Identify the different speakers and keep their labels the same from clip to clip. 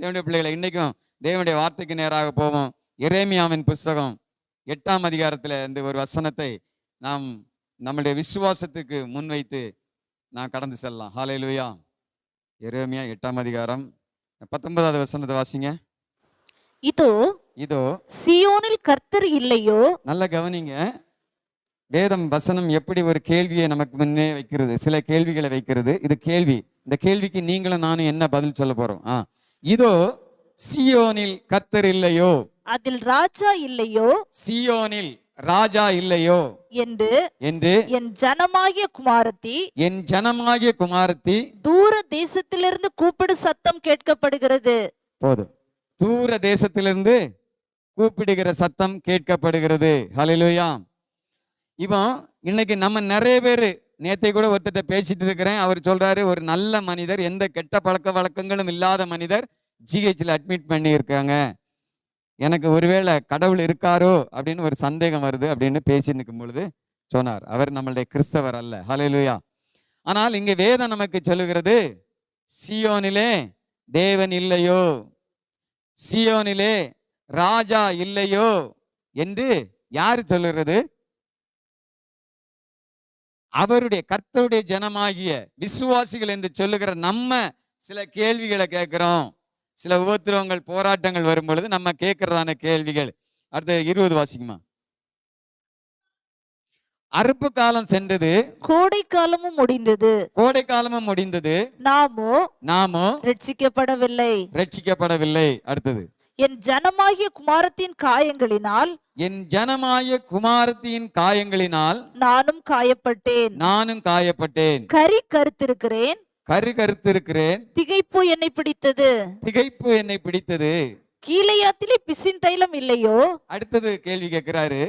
Speaker 1: தேவனுடைய பிள்ளைகளை இன்னைக்கும் தேவனுடைய வார்த்தைக்கு நேராக போவோம். எரேமியாவின் புஸ்தகம் 8ஆம் அதிகாரத்தில் இந்த ஒரு வசனத்தை நாம் நம்முடைய விசுவாசத்துக்கு முன்வைத்து நான் கடந்து செல்லலாம். ஹல்லேலூயா. எரேமியா 8ஆம் அதிகாரம் 19வது வசனத்தை வாசிங்க. இதோ
Speaker 2: சீயோனில் கர்த்தர் இல்லையோ.
Speaker 1: நல்ல கவனிங்க. வேதம் வசனம் எப்படி ஒரு கேள்வியை நமக்கு முன்னே வைக்கிறது, சில கேள்விகளை வைக்கிறது. இது கேள்வி. இந்த கேள்விக்கு நீங்களும் நானும் என்ன பதில் சொல்ல போறோம்? இதோ சீயோனில் கர்த்தர் இல்லையோ,
Speaker 2: அதில் ராஜா இல்லையோ,
Speaker 1: சீயோனில் ராஜா இல்லையோ
Speaker 2: என்று என்
Speaker 1: ஜனமாகிய குமாரத்தி
Speaker 2: தூர தேசத்திலிருந்து கூப்பிடு சத்தம் கேட்கப்படுகிறது.
Speaker 1: போதும். தூர தேசத்திலிருந்து கூப்பிடுகிற சத்தம் கேட்கப்படுகிறது. ஹல்லேலூயா. இவன் இன்னைக்கு நம்ம நிறைய பேர், நேத்தை கூட ஒருத்தட்ட பேசிட்டு இருக்கிறேன். அவர் சொல்றாரு, ஒரு நல்ல மனிதர், எந்த கெட்ட பழக்க வழக்கங்களும் இல்லாத மனிதர் ஜிஹெச்ல அட்மிட் பண்ணி இருக்காங்க. எனக்கு ஒருவேளை கடவுள் இருக்காரோ அப்படின்னு ஒரு சந்தேகம் வருது அப்படின்னு பேசி நிற்கும் பொழுது சொன்னார். அவர் நம்மளுடைய கிறிஸ்தவர் அல்ல. ஹல்லேலூயா. ஆனால் இங்கே வேதம் நமக்கு சொல்லுகிறது, சீயோனிலே தேவன் இல்லையோ, சீயோனிலே ராஜா இல்லையோ என்று யாரு சொல்லுகிறது? அவருடைய கர்த்தருடைய ஜனமாகிய விசுவாசிகள் என்று சொல்லுகிற நம்ம சில கேள்விகளை கேட்கிறோம். சில உபத்திரவங்கள், போராட்டங்கள் வரும் பொழுது நம்ம கேட்கிறதான கேள்விகள். அடுத்த 20 வாசிக்குமா. அறுப்பு காலம் சென்றது,
Speaker 2: கோடை காலமும் முடிந்தது.
Speaker 1: கோடை காலமும் முடிந்தது, நாமோ ரட்சிக்கப்படவில்லை. அடுத்தது,
Speaker 2: என் ஜனமாகிய குமாரத்தின் காயங்களினால்
Speaker 1: நானும் காயப்பட்டேன்.
Speaker 2: கரி கருத்திருக்கிறேன். திகைப்பு என்னை பிடித்தது. கீலேயாத்திலே பிசின் தைலம் இல்லையோ.
Speaker 1: அடுத்தது கேள்வி கேட்கிறாரு,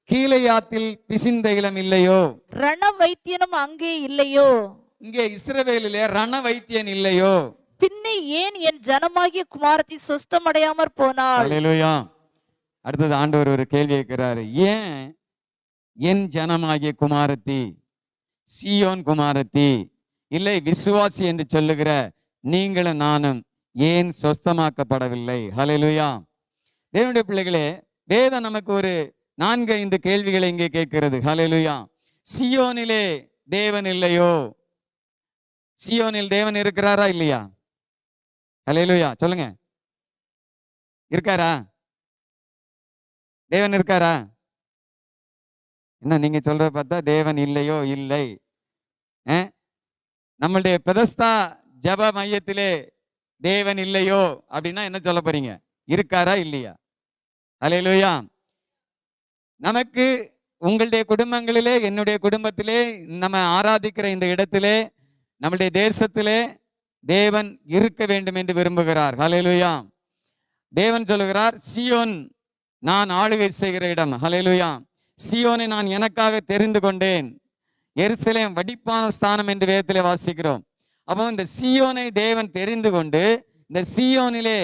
Speaker 1: கீலேயாத்தில் பிசின் தைலம் இல்லையோ,
Speaker 2: ரண வைத்தியனும் அங்கே இல்லையோ.
Speaker 1: இங்கே இஸ்ரவேலிலே ரண வைத்தியன் இல்லையோ,
Speaker 2: பின்னே ஏன் என் ஜனமாகிய குமாரத்தி சொஸ்தமடையாமற் போனாள்?
Speaker 1: ஹல்லேலூயா. அடுத்தது ஆண்டவர் ஒரு கேள்வி கேட்கிறாரு, ஏன் என் ஜனமாகிய குமாரத்தி, சீயோன் குமாரத்தி, இல்லை விசுவாசி என்று சொல்லுகிற நீங்களும் நானும் ஏன் சொஸ்தமாக்கப்படவில்லை? ஹல்லேலூயா. தேவனுடைய பிள்ளைகளே, வேதம் நமக்கு ஒரு 4-5 கேள்விகளை இங்கே கேட்கிறது. ஹல்லேலூயா. சீயோனிலே தேவன் இல்லையோ, சீயோனில் தேவன் இருக்கிறாரா இல்லையா? ஹல்லேலூயா. சொல்லுங்க, இருக்காரா? தேவன் இருக்காரா? என்ன நீங்க சொல்ற பார்த்தா தேவன் இல்லையோ? இல்லை. நம்மளுடைய பெதஸ்தா ஜப மையத்திலே தேவன் இல்லையோ அப்படின்னா என்ன சொல்ல போறீங்க? இருக்காரா இல்லையா? ஹல்லேலூயா. நமக்கு உங்களுடைய குடும்பங்களிலே, என்னுடைய குடும்பத்திலே, நம்ம ஆராதிக்கிற இந்த இடத்திலே, நம்முடைய தேசத்திலே தேவன் இருக்க வேண்டும் என்று விரும்புகிறார். ஹல்லேலூயா. தேவன் சொல்லுகிறார், சீயோன் நான் ஆளுகை செய்கிற இடம். ஹல்லேலூயா. சீயோனை நான் எனக்காக தெரிந்து கொண்டேன். எருசலேம் வடிப்பான ஸ்தானம் என்று வேதத்திலே வாசிக்கிறோம். அப்போ இந்த சீயோனை தேவன் தெரிந்து கொண்டு, இந்த சீயோனிலே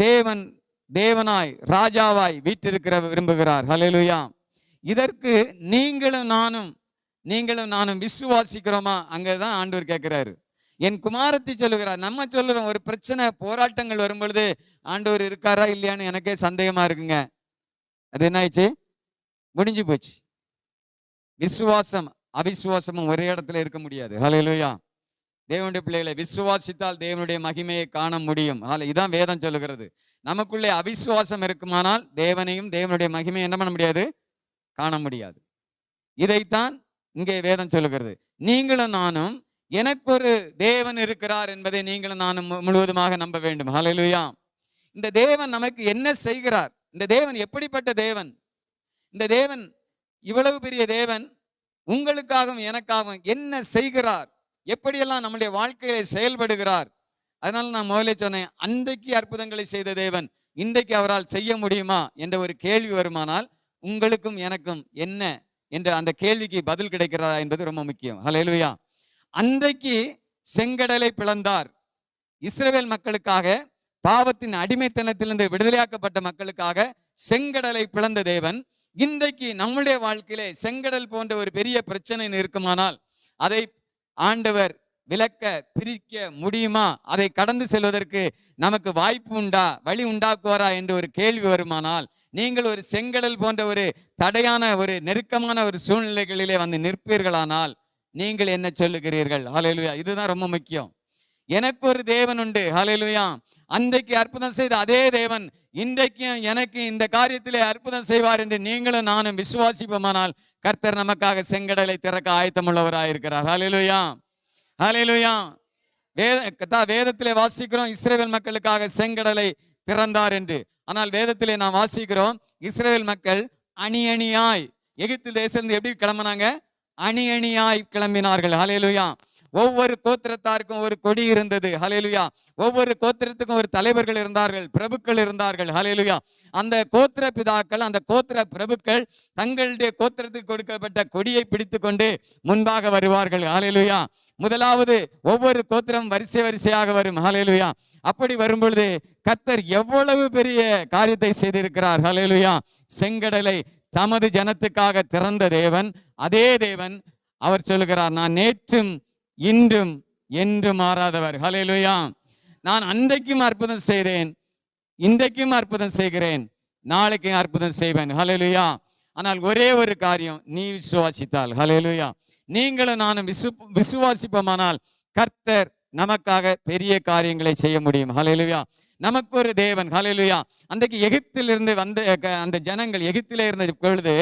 Speaker 1: தேவன் தேவனாய் ராஜாவாய் வீற்றிருக்கிற விரும்புகிறார். ஹல்லேலூயா. இதற்கு நீங்களும் நானும் விசுவாசிக்கிறோமா? அங்கதான் ஆண்டவர் கேட்கிறாரு. என் குமாரத்தி சொல்லுகிறார். நம்ம சொல்லுறோம், ஒரு பிரச்சனை, போராட்டங்கள் வரும் பொழுது ஆண்டவர் இருக்காரா இல்லையான்னு எனக்கே சந்தேகமா இருக்குங்க. அது என்ன ஆயிடுச்சு? முடிஞ்சு போச்சு. விசுவாசம் அவிசுவாசமும் ஒரே இடத்துல இருக்க முடியாது. ஹல்லேலூயா. தேவனுடைய பிள்ளைகளை விசுவாசித்தால் தேவனுடைய மகிமையை காண முடியும். இதான் வேதம் சொல்லுகிறது. நமக்குள்ளே அவிசுவாசம் இருக்குமானால் தேவனையும் தேவனுடைய மகிமையை என்ன பண்ண முடியாது? காண முடியாது. இதைத்தான் இங்கே வேதம் சொல்லுகிறது. நீங்களும் நானும் எனக்கு ஒரு தேவன் இருக்கிறார் என்பதை நீங்களும் நானும் முழுவதுமாக நம்ப வேண்டும். ஹல்லேலூயா. இந்த தேவன் நமக்கு என்ன செய்கிறார்? இந்த தேவன் எப்படிப்பட்ட தேவன்? இந்த தேவன் இவ்வளவு பெரிய தேவன் உங்களுக்காகவும் எனக்காகவும் என்ன செய்கிறார்? எப்படியெல்லாம் நம்முடைய வாழ்க்கையில செயல்படுகிறார்? அதனால நான் முதலே சொன்னேன், அன்றைக்கு அற்புதங்களை செய்த தேவன் இன்றைக்கு அவரால் செய்ய முடியுமா என்ற ஒரு கேள்வி வருமானால் உங்களுக்கும் எனக்கும் என்ன என்ற அந்த கேள்விக்கு பதில் கிடைக்கிறதா என்பது ரொம்ப முக்கியம். ஹல்லேலூயா. அன்றைக்கு செங்கடலை பிளந்தார். இஸ்ரவேல் மக்களுக்காக, பாவத்தின் அடிமைத்தனத்திலிருந்து விடுதலையாக்கப்பட்ட மக்களுக்காக செங்கடலை பிளந்த தேவன் இன்றைக்கு நம்முடைய வாழ்க்கையிலே செங்கடல் போன்ற ஒரு பெரிய பிரச்சனை இருக்குமானால் அதை ஆண்டவர் விலக்க பிரிக்க முடியுமா? அதை கடந்து செல்வதற்கு நமக்கு வாய்ப்பு உண்டா, வழி உண்டாக்குவாரா என்று ஒரு கேள்வி வருமானால், நீங்கள் ஒரு செங்கடல் போன்ற ஒரு தடையான ஒரு நெருக்கமான ஒரு சூழ்நிலைகளிலே வந்து நிற்பீர்களானால் நீங்கள் என்ன சொல்லுகிறீர்கள்? ஹல்லேலூயா. இதுதான் ரொம்ப முக்கியம். எனக்கு ஒரு தேவன் உண்டு. ஹல்லேலூயா. அன்றைக்கு அற்புதம் செய்த அதே தேவன் இன்றைக்கும் எனக்கு இந்த காரியத்திலே அற்புதம் செய்வார் என்று நீங்களும் நானும் விசுவாசிப்போமானால் கர்த்தர் நமக்காக செங்கடலை திறக்க ஆயத்தமுள்ளவராயிருக்கிறார். ஹல்லேலூயா. ஹல்லேலூயா. வேதத்திலே வாசிக்கிறோம் இஸ்ரவேல் மக்களுக்காக செங்கடலை திறந்தார் என்று. ஆனால் வேதத்திலே நாம் வாசிக்கிறோம் இஸ்ரவேல் மக்கள் அணி அணியாய் எகிப்து தேசத்திலிருந்து எப்படி கிளம்பினாங்க? அணி அணியாய் கிளம்பினார்கள். ஹல்லேலூயா. ஒவ்வொரு கோத்திரத்தாருக்கும் ஒரு கொடி இருந்தது. ஹல்லேலூயா. ஒவ்வொரு கோத்திரத்துக்கும் ஒரு தலைவர்கள் இருந்தார்கள், பிரபுக்கள் இருந்தார்கள். ஹல்லேலூயா. அந்த கோத்திர பிதாக்கள், அந்த கோத்திர பிரபுக்கள் தங்களுடைய கோத்திரத்துக்கு கொடுக்கப்பட்ட கொடியை பிடித்து கொண்டு முன்பாக வருவார்கள். ஹல்லேலூயா. முதலாவது ஒவ்வொரு கோத்திரம் வரிசை வரிசையாக வரும். ஹல்லேலூயா. அப்படி வரும்பொழுது கர்த்தர் எவ்வளவு பெரிய காரியத்தை செய்திருக்கிறார். ஹல்லேலூயா. செங்கடலை தமது ஜனத்துக்காக திறந்த தேவன், அதே தேவன் அவர் சொல்லுகிறார், நான் நேற்றும் இன்றும் என்றும் மாறாதவர். ஹல்லேலூயா. நான் அன்றைக்கும் அற்புதம் செய்தேன், இன்றைக்கும் அற்புதம் செய்கிறேன், நாளைக்கும் அற்புதம் செய்வேன். ஹல்லேலூயா. ஆனால் ஒரே ஒரு காரியம், நீ விசுவாசித்தால். ஹல்லேலூயா. நீங்களும் நானும் விசுவாசிப்போமானால் கர்த்தர் நமக்காக பெரிய காரியங்களை செய்ய முடியும். ஹல்லேலூயா. நமக்கு ஒரு தேவன். ஹல்லேலூயா. அன்றைக்கு எகிப்திலிருந்து வந்த அந்த ஜனங்கள் எகிப்திலே இருந்த பொழுது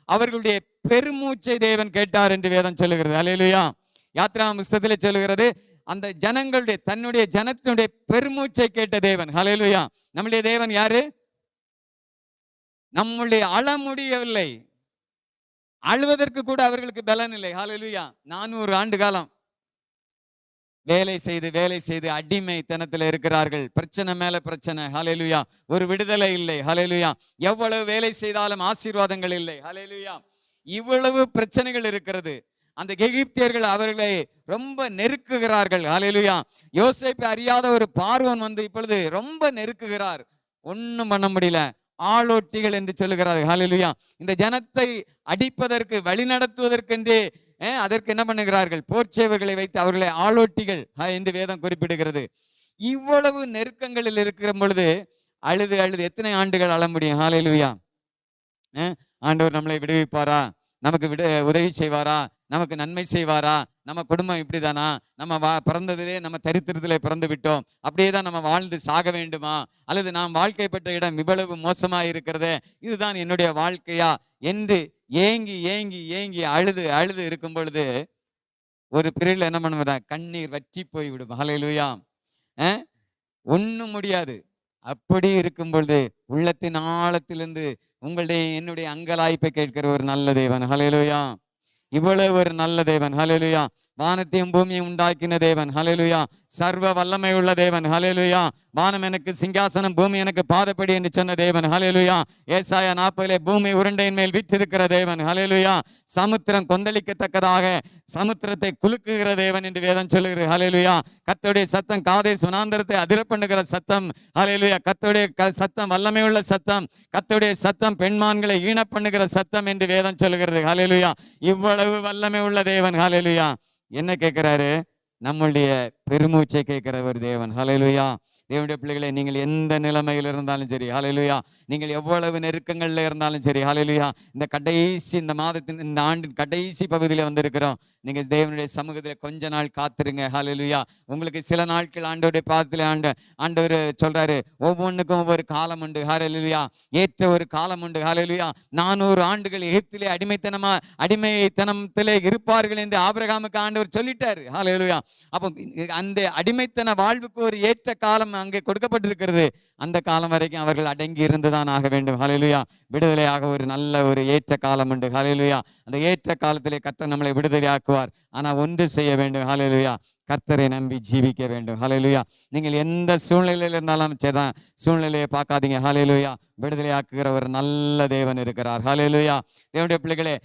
Speaker 1: அவர்களுடைய பெருமூச்சை தேவன் கேட்டார் என்று வேதம் சொல்லுகிறது. ஹல்லேலூயா. யாத்ரா புஸ்தகத்திலே சொல்லுகிறது, அந்த ஜனங்களுடைய தன்னுடைய ஜனத்தினுடைய பெருமூச்சை கேட்ட தேவன். ஹல்லேலூயா. நம்முடைய தேவன் யாரு? நம்முடைய அழ முடியவில்லை, அழுவதற்கு கூட அவர்களுக்கு பலன் இல்லை. ஹல்லேலூயா. 400 ஆண்டு காலம் வேலை செய்து அடிமைத்தனத்தில் இருக்கிறார்கள். பிரச்சனை மேல பிரச்சனை. ஹல்லேலூயா. ஒரு விடுதலை இல்லை. ஹல்லேலூயா. எவ்வளவு வேலை செய்தாலும் ஆசீர்வாதங்கள் இல்லை. ஹல்லேலூயா. இவ்வளவு பிரச்சனைகள் இருக்கிறது. அந்த எகிப்தியர்கள் அவர்களை ரொம்ப நெருக்குகிறார்கள். ஹல்லேலூயா. யோசேப்பை அறியாத ஒரு பார்வோன் வந்து இப்பொழுது ரொம்ப நெருக்குகிறார். ஒண்ணும் பண்ண முடியல. ஆளோட்டிகள் என்று சொல்லுகிறார்கள். ஹல்லேலூயா. இந்த ஜனத்தை அடிப்பதற்கு வழி நடத்துவதற்கென்று அதற்கு என்ன பண்ணுகிறார்கள்? போர்ச்சேவர்களை வைத்து அவர்களை ஆளோட்டிகள் என்று வேதம் குறிப்பிடுகிறது. இவ்வளவு நெருக்கங்களில் இருக்கிற பொழுது அழுது எத்தனை ஆண்டுகள் அழ முடியும்? ஹல்லேலூயா. ஆண்டவர் நம்மளை விடுவிப்பாரா? நமக்கு உதவி செய்வாரா? நமக்கு நன்மை செய்வாரா? நம்ம குடும்பம் இப்படிதானா? நம்ம பிறந்ததிலே நம்ம தரித்திரத்திலே பிறந்து விட்டோம், அப்படியே தான் நம்ம வாழ்ந்து சாக வேண்டுமா? அல்லது நாம் வாழ்க்கைப்பட்ட இடம் இவ்வளவு மோசமா இருக்கிறதே, இதுதான் என்னுடைய வாழ்க்கையா என்று ஏங்கி ஏங்கி ஏங்கி அழுது இருக்கும் பொழுது ஒரு பிரிவில் என்ன பண்ணுவதா? கண்ணீர் வற்றி போய்விடும். ஹல்லேலூயா. ஒண்ணும் முடியாது. அப்படி இருக்கும் பொழுது உள்ளத்தின் ஆழத்திலிருந்து உங்களுடைய என்னுடைய அங்கலாய்ப்பை கேட்கிற ஒரு நல்ல தேவன். ஹல்லேலூயா. இவ்வளவு ஒரு நல்ல தேவன். ஹல்லேலூயா. வானத்தையும் பூமியும் உண்டாக்கின தேவன். ஹல்லேலூயா. சர்வ வல்லமை உள்ள தேவன். ஹல்லேலூயா. வானம் எனக்கு சிங்காசனம், பூமி எனக்கு பாதப்படி என்று சொன்ன தேவன். ஹல்லேலூயா. ஏசாயா 40 பூமி உருண்டையின் மேல் விற்றிருக்கிற தேவன். ஹல்லேலூயா. சமுத்திரம் கொந்தளிக்கத்தக்கதாக சமுத்திரத்தை குலுக்குகிற தேவன் என்று வேதம் சொல்லுகிறது. ஹல்லேலூயா. கர்த்தருடைய சத்தம் காதேஸ் வனாந்தரத்தை அதிர பண்ணுகிற சத்தம். ஹல்லேலூயா. கர்த்தருடைய சத்தம் வல்லமை உள்ள சத்தம். கர்த்தருடைய சத்தம் பெண்மான்களை ஈன பண்ணுகிற சத்தம் என்று வேதம் சொல்லுகிறது. ஹல்லேலூயா. இவ்வளவு வல்லமை உள்ள தேவன். ஹல்லேலூயா. என்ன கேட்கிறாரு? நம்முடைய பெருமூச்சை கேட்கிற ஒரு தேவன். ஹல்லேலூயா. தேவனுடைய பிள்ளைகளை, நீங்கள் எந்த நிலைமையில் இருந்தாலும் சரி, ஹல்லேலூயா, நீங்கள் எவ்வளவு நெருக்கங்கள்ல இருந்தாலும் சரி, ஹல்லேலூயா, இந்த மாதத்தின் இந்த ஆண்டின் கடைசி பகுதியில் வந்திருக்கிறோம். நீங்க தேவனுடைய சமூகத்தில் கொஞ்ச நாள் காத்துருங்க. ஹல்லேலூயா. உங்களுக்கு சில நாட்கள் ஆண்டவருடைய பாதத்தில் ஆண்டவர் சொல்றாரு, ஒவ்வொன்றுக்கும் ஒவ்வொரு காலம் உண்டு. ஹல்லேலூயா. ஏற்ற ஒரு காலம் உண்டு. ஹல்லேலூயா. 400 ஆண்டுகள் எகிப்திலே அடிமைத்தனத்திலே இருப்பார்கள் என்று ஆபிரகாமுக்கு ஆண்டவர் சொல்லிட்டாரு. ஹல்லேலூயா. அப்போ அந்த அடிமைத்தன வாழ்வுக்கு ஒரு ஏற்ற காலம் அங்கே கொடுக்கப்பட்டிருக்கிறது. அந்த காலம் வரைக்கும் அவர்கள் அடங்கி இருந்துதான் ஆக வேண்டும். ஹல்லேலூயா. விடுதலையாக ஒரு நல்ல ஒரு ஏற்ற காலம் உண்டு. ஹல்லேலூயா. அந்த ஏற்ற காலத்திலே கர்த்தர் நம்மளை விடுதலை ஆக்குவார். ஆனா ஒன்று செய்ய வேண்டும். ஹல்லேலூயா. கர்த்தரை நம்பி ஜீவிக்க வேண்டும். ஹல்லேலூயா. நீங்கள் எந்த சூழ்நிலையில இருந்தாலும் சரிதான், சூழ்நிலையை பார்க்காதீங்க. ஹல்லேலூயா. விடுதலை ஆக்குகிற ஒரு நல்ல தேவன் இருக்கிறார். ஹல்லேலூயா. தேவனுடைய பிள்ளைகளே,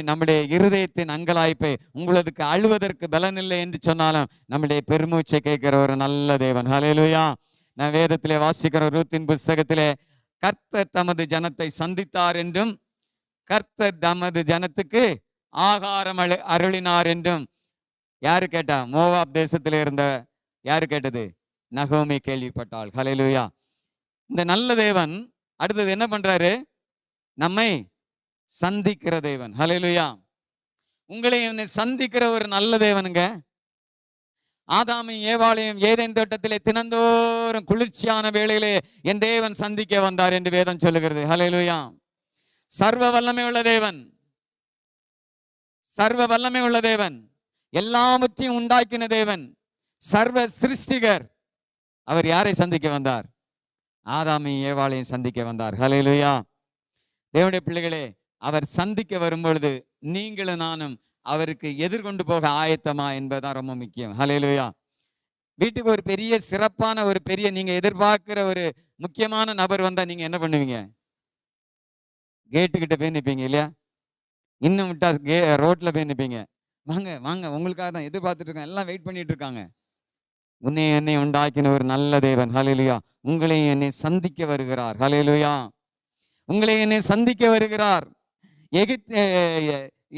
Speaker 1: நம்முடைய இருதயத்தின் அங்கலாய்ப்பை, உங்களுக்கு அழுவதற்கு பலன் இல்லை என்று சொன்னாலும் நம்முடைய பெருமூச்சை கேட்கிற ஒரு நல்ல தேவன். ஹல்லேலூயா. நான் வேதத்திலே வாசிக்கிற ரூத்தின் புஸ்தகத்திலே, கர்த்தர் தமது ஜனத்தை சந்தித்தார் என்றும் கர்த்தர் தமது ஜனத்துக்கு ஆகாரம் அருளினார் என்றும் யாரு கேட்டா? மோவாப் தேசத்துல இருந்த யாரு கேட்டது? நகோமி கேள்விப்பட்டாள். ஹல்லேலூயா. இந்த நல்ல தேவன் அடுத்தது என்ன பண்றாரு? நம்மை சந்திக்கிற தேவன். ஹல்லேலூயா. உங்களை என்னை சந்திக்கிற ஒரு நல்ல தேவனுங்க. ஆதாமையும் ஏவாளையும் ஏதேன் தோட்டத்திலே தினந்தோறும் குளிர்ச்சியான வேளையிலே என் தேவன் சந்திக்க வந்தார் என்று வேதம் சொல்லுகிறது. ஹல்லேலூயா. சர்வ வல்லமை உள்ள தேவன், சர்வ வல்லமை உள்ள தேவன், எல்லாவற்றையும் உண்டாக்கின தேவன், சர்வ சிருஷ்டிகர். அவர் யாரை சந்திக்க வந்தார்? ஆதாமையும் ஏவாளையும் சந்திக்க வந்தார். ஹல்லேலூயா. தேவனுடைய பிள்ளைகளே, அவர் சந்திக்க வரும்பொழுது நீங்களும் நானும் அவருக்கு எதிர்கொண்டு போக ஆயத்தமா என்பதுதான் ரொம்ப முக்கியம். ஹல்லேலூயா. வீட்டுக்கு ஒரு பெரிய சிறப்பான ஒரு பெரிய நீங்க எதிர்பார்க்கிற ஒரு முக்கியமான நபர் வந்தா நீங்க என்ன பண்ணுவீங்க? கேட்டுக்கிட்ட போய் நிற்பீங்க இல்லையா? இன்னும் விட்டா ரோட்ல போய் நிற்பீங்க. வாங்க வாங்க, உங்களுக்காக தான் எதிர்பார்த்துட்டு இருக்காங்க, எல்லாம் வெயிட் பண்ணிட்டு இருக்காங்க. உன்னை என்னை உண்டாக்கின ஒரு நல்ல தேவன். ஹல்லேலூயா. உங்களை என்னை சந்திக்க வருகிறார். ஹல்லேலூயா. உங்களை என்னை சந்திக்க வருகிறார்.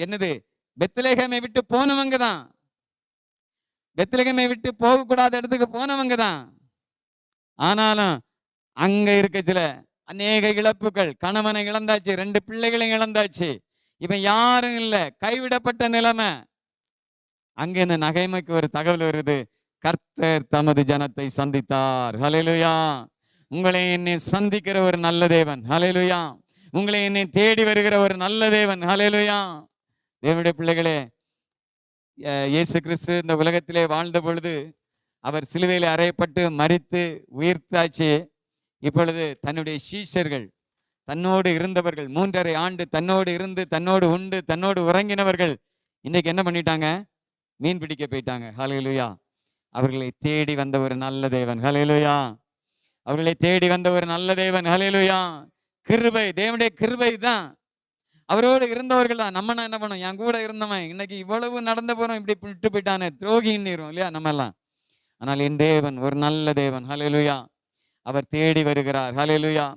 Speaker 1: என்னது? பெத்லகேமை விட்டு போனவங்க தான், பெத்லகேமை விட்டு போகக்கூடாத இடத்துக்கு போனவங்க தான். ஆனாலும் அங்க இருக்கச்சுல அநேக இழப்புகள். கணவனை இழந்தாச்சு, 2 பிள்ளைகளையும் இழந்தாச்சு. இப்ப யாரும் இல்ல, கைவிடப்பட்ட நிலைமை. அங்க இந்த நகைமைக்கு ஒரு தகவல் வருது, கர்த்தர் தமது ஜனத்தை சந்தித்தார். ஹல்லேலூயா. உங்களை என்னை சந்திக்கிற ஒரு நல்ல தேவன். ஹல்லேலூயா. உங்களை என்னை தேடி வருகிற ஒரு நல்ல தேவன். ஹல்லேலூயா. தேவனுடைய பிள்ளைகளே, இயேசு கிறிஸ்து இந்த உலகத்திலே வாழ்ந்த பொழுது அவர் சிலுவையில் அறையப்பட்டு மரித்து உயிர்த்தாச்சு. இப்பொழுது தன்னுடைய சீஷர்கள், தன்னோடு இருந்தவர்கள், 3½ ஆண்டு தன்னோடு இருந்து தன்னோடு உண்டு தன்னோடு உறங்கினவர்கள் இன்னைக்கு என்ன பண்ணிட்டாங்க? மீன் பிடிக்க போயிட்டாங்க. ஹல்லேலூயா. அவர்களை தேடி வந்த ஒரு நல்ல தேவன். ஹல்லேலூயா. அவர்களை தேடி வந்த ஒரு நல்ல தேவன். ஹல்லேலூயா. கிருபை, தேவனுடைய கிருபை தான். அவரோடு இருந்தவர்கள் தான். நம்ம என்ன பண்ணோம்? என் கூட இருந்தவன் இன்னைக்கு இவ்வளவு நடந்த போறோம், இப்படி விட்டு போயிட்டானே, துரோகின்னு இல்லையா நம்ம எல்லாம். ஆனால் என் தேவன் ஒரு நல்ல தேவன். ஹல்லேலூயா. அவர் தேடி வருகிறார். ஹல்லேலூயா.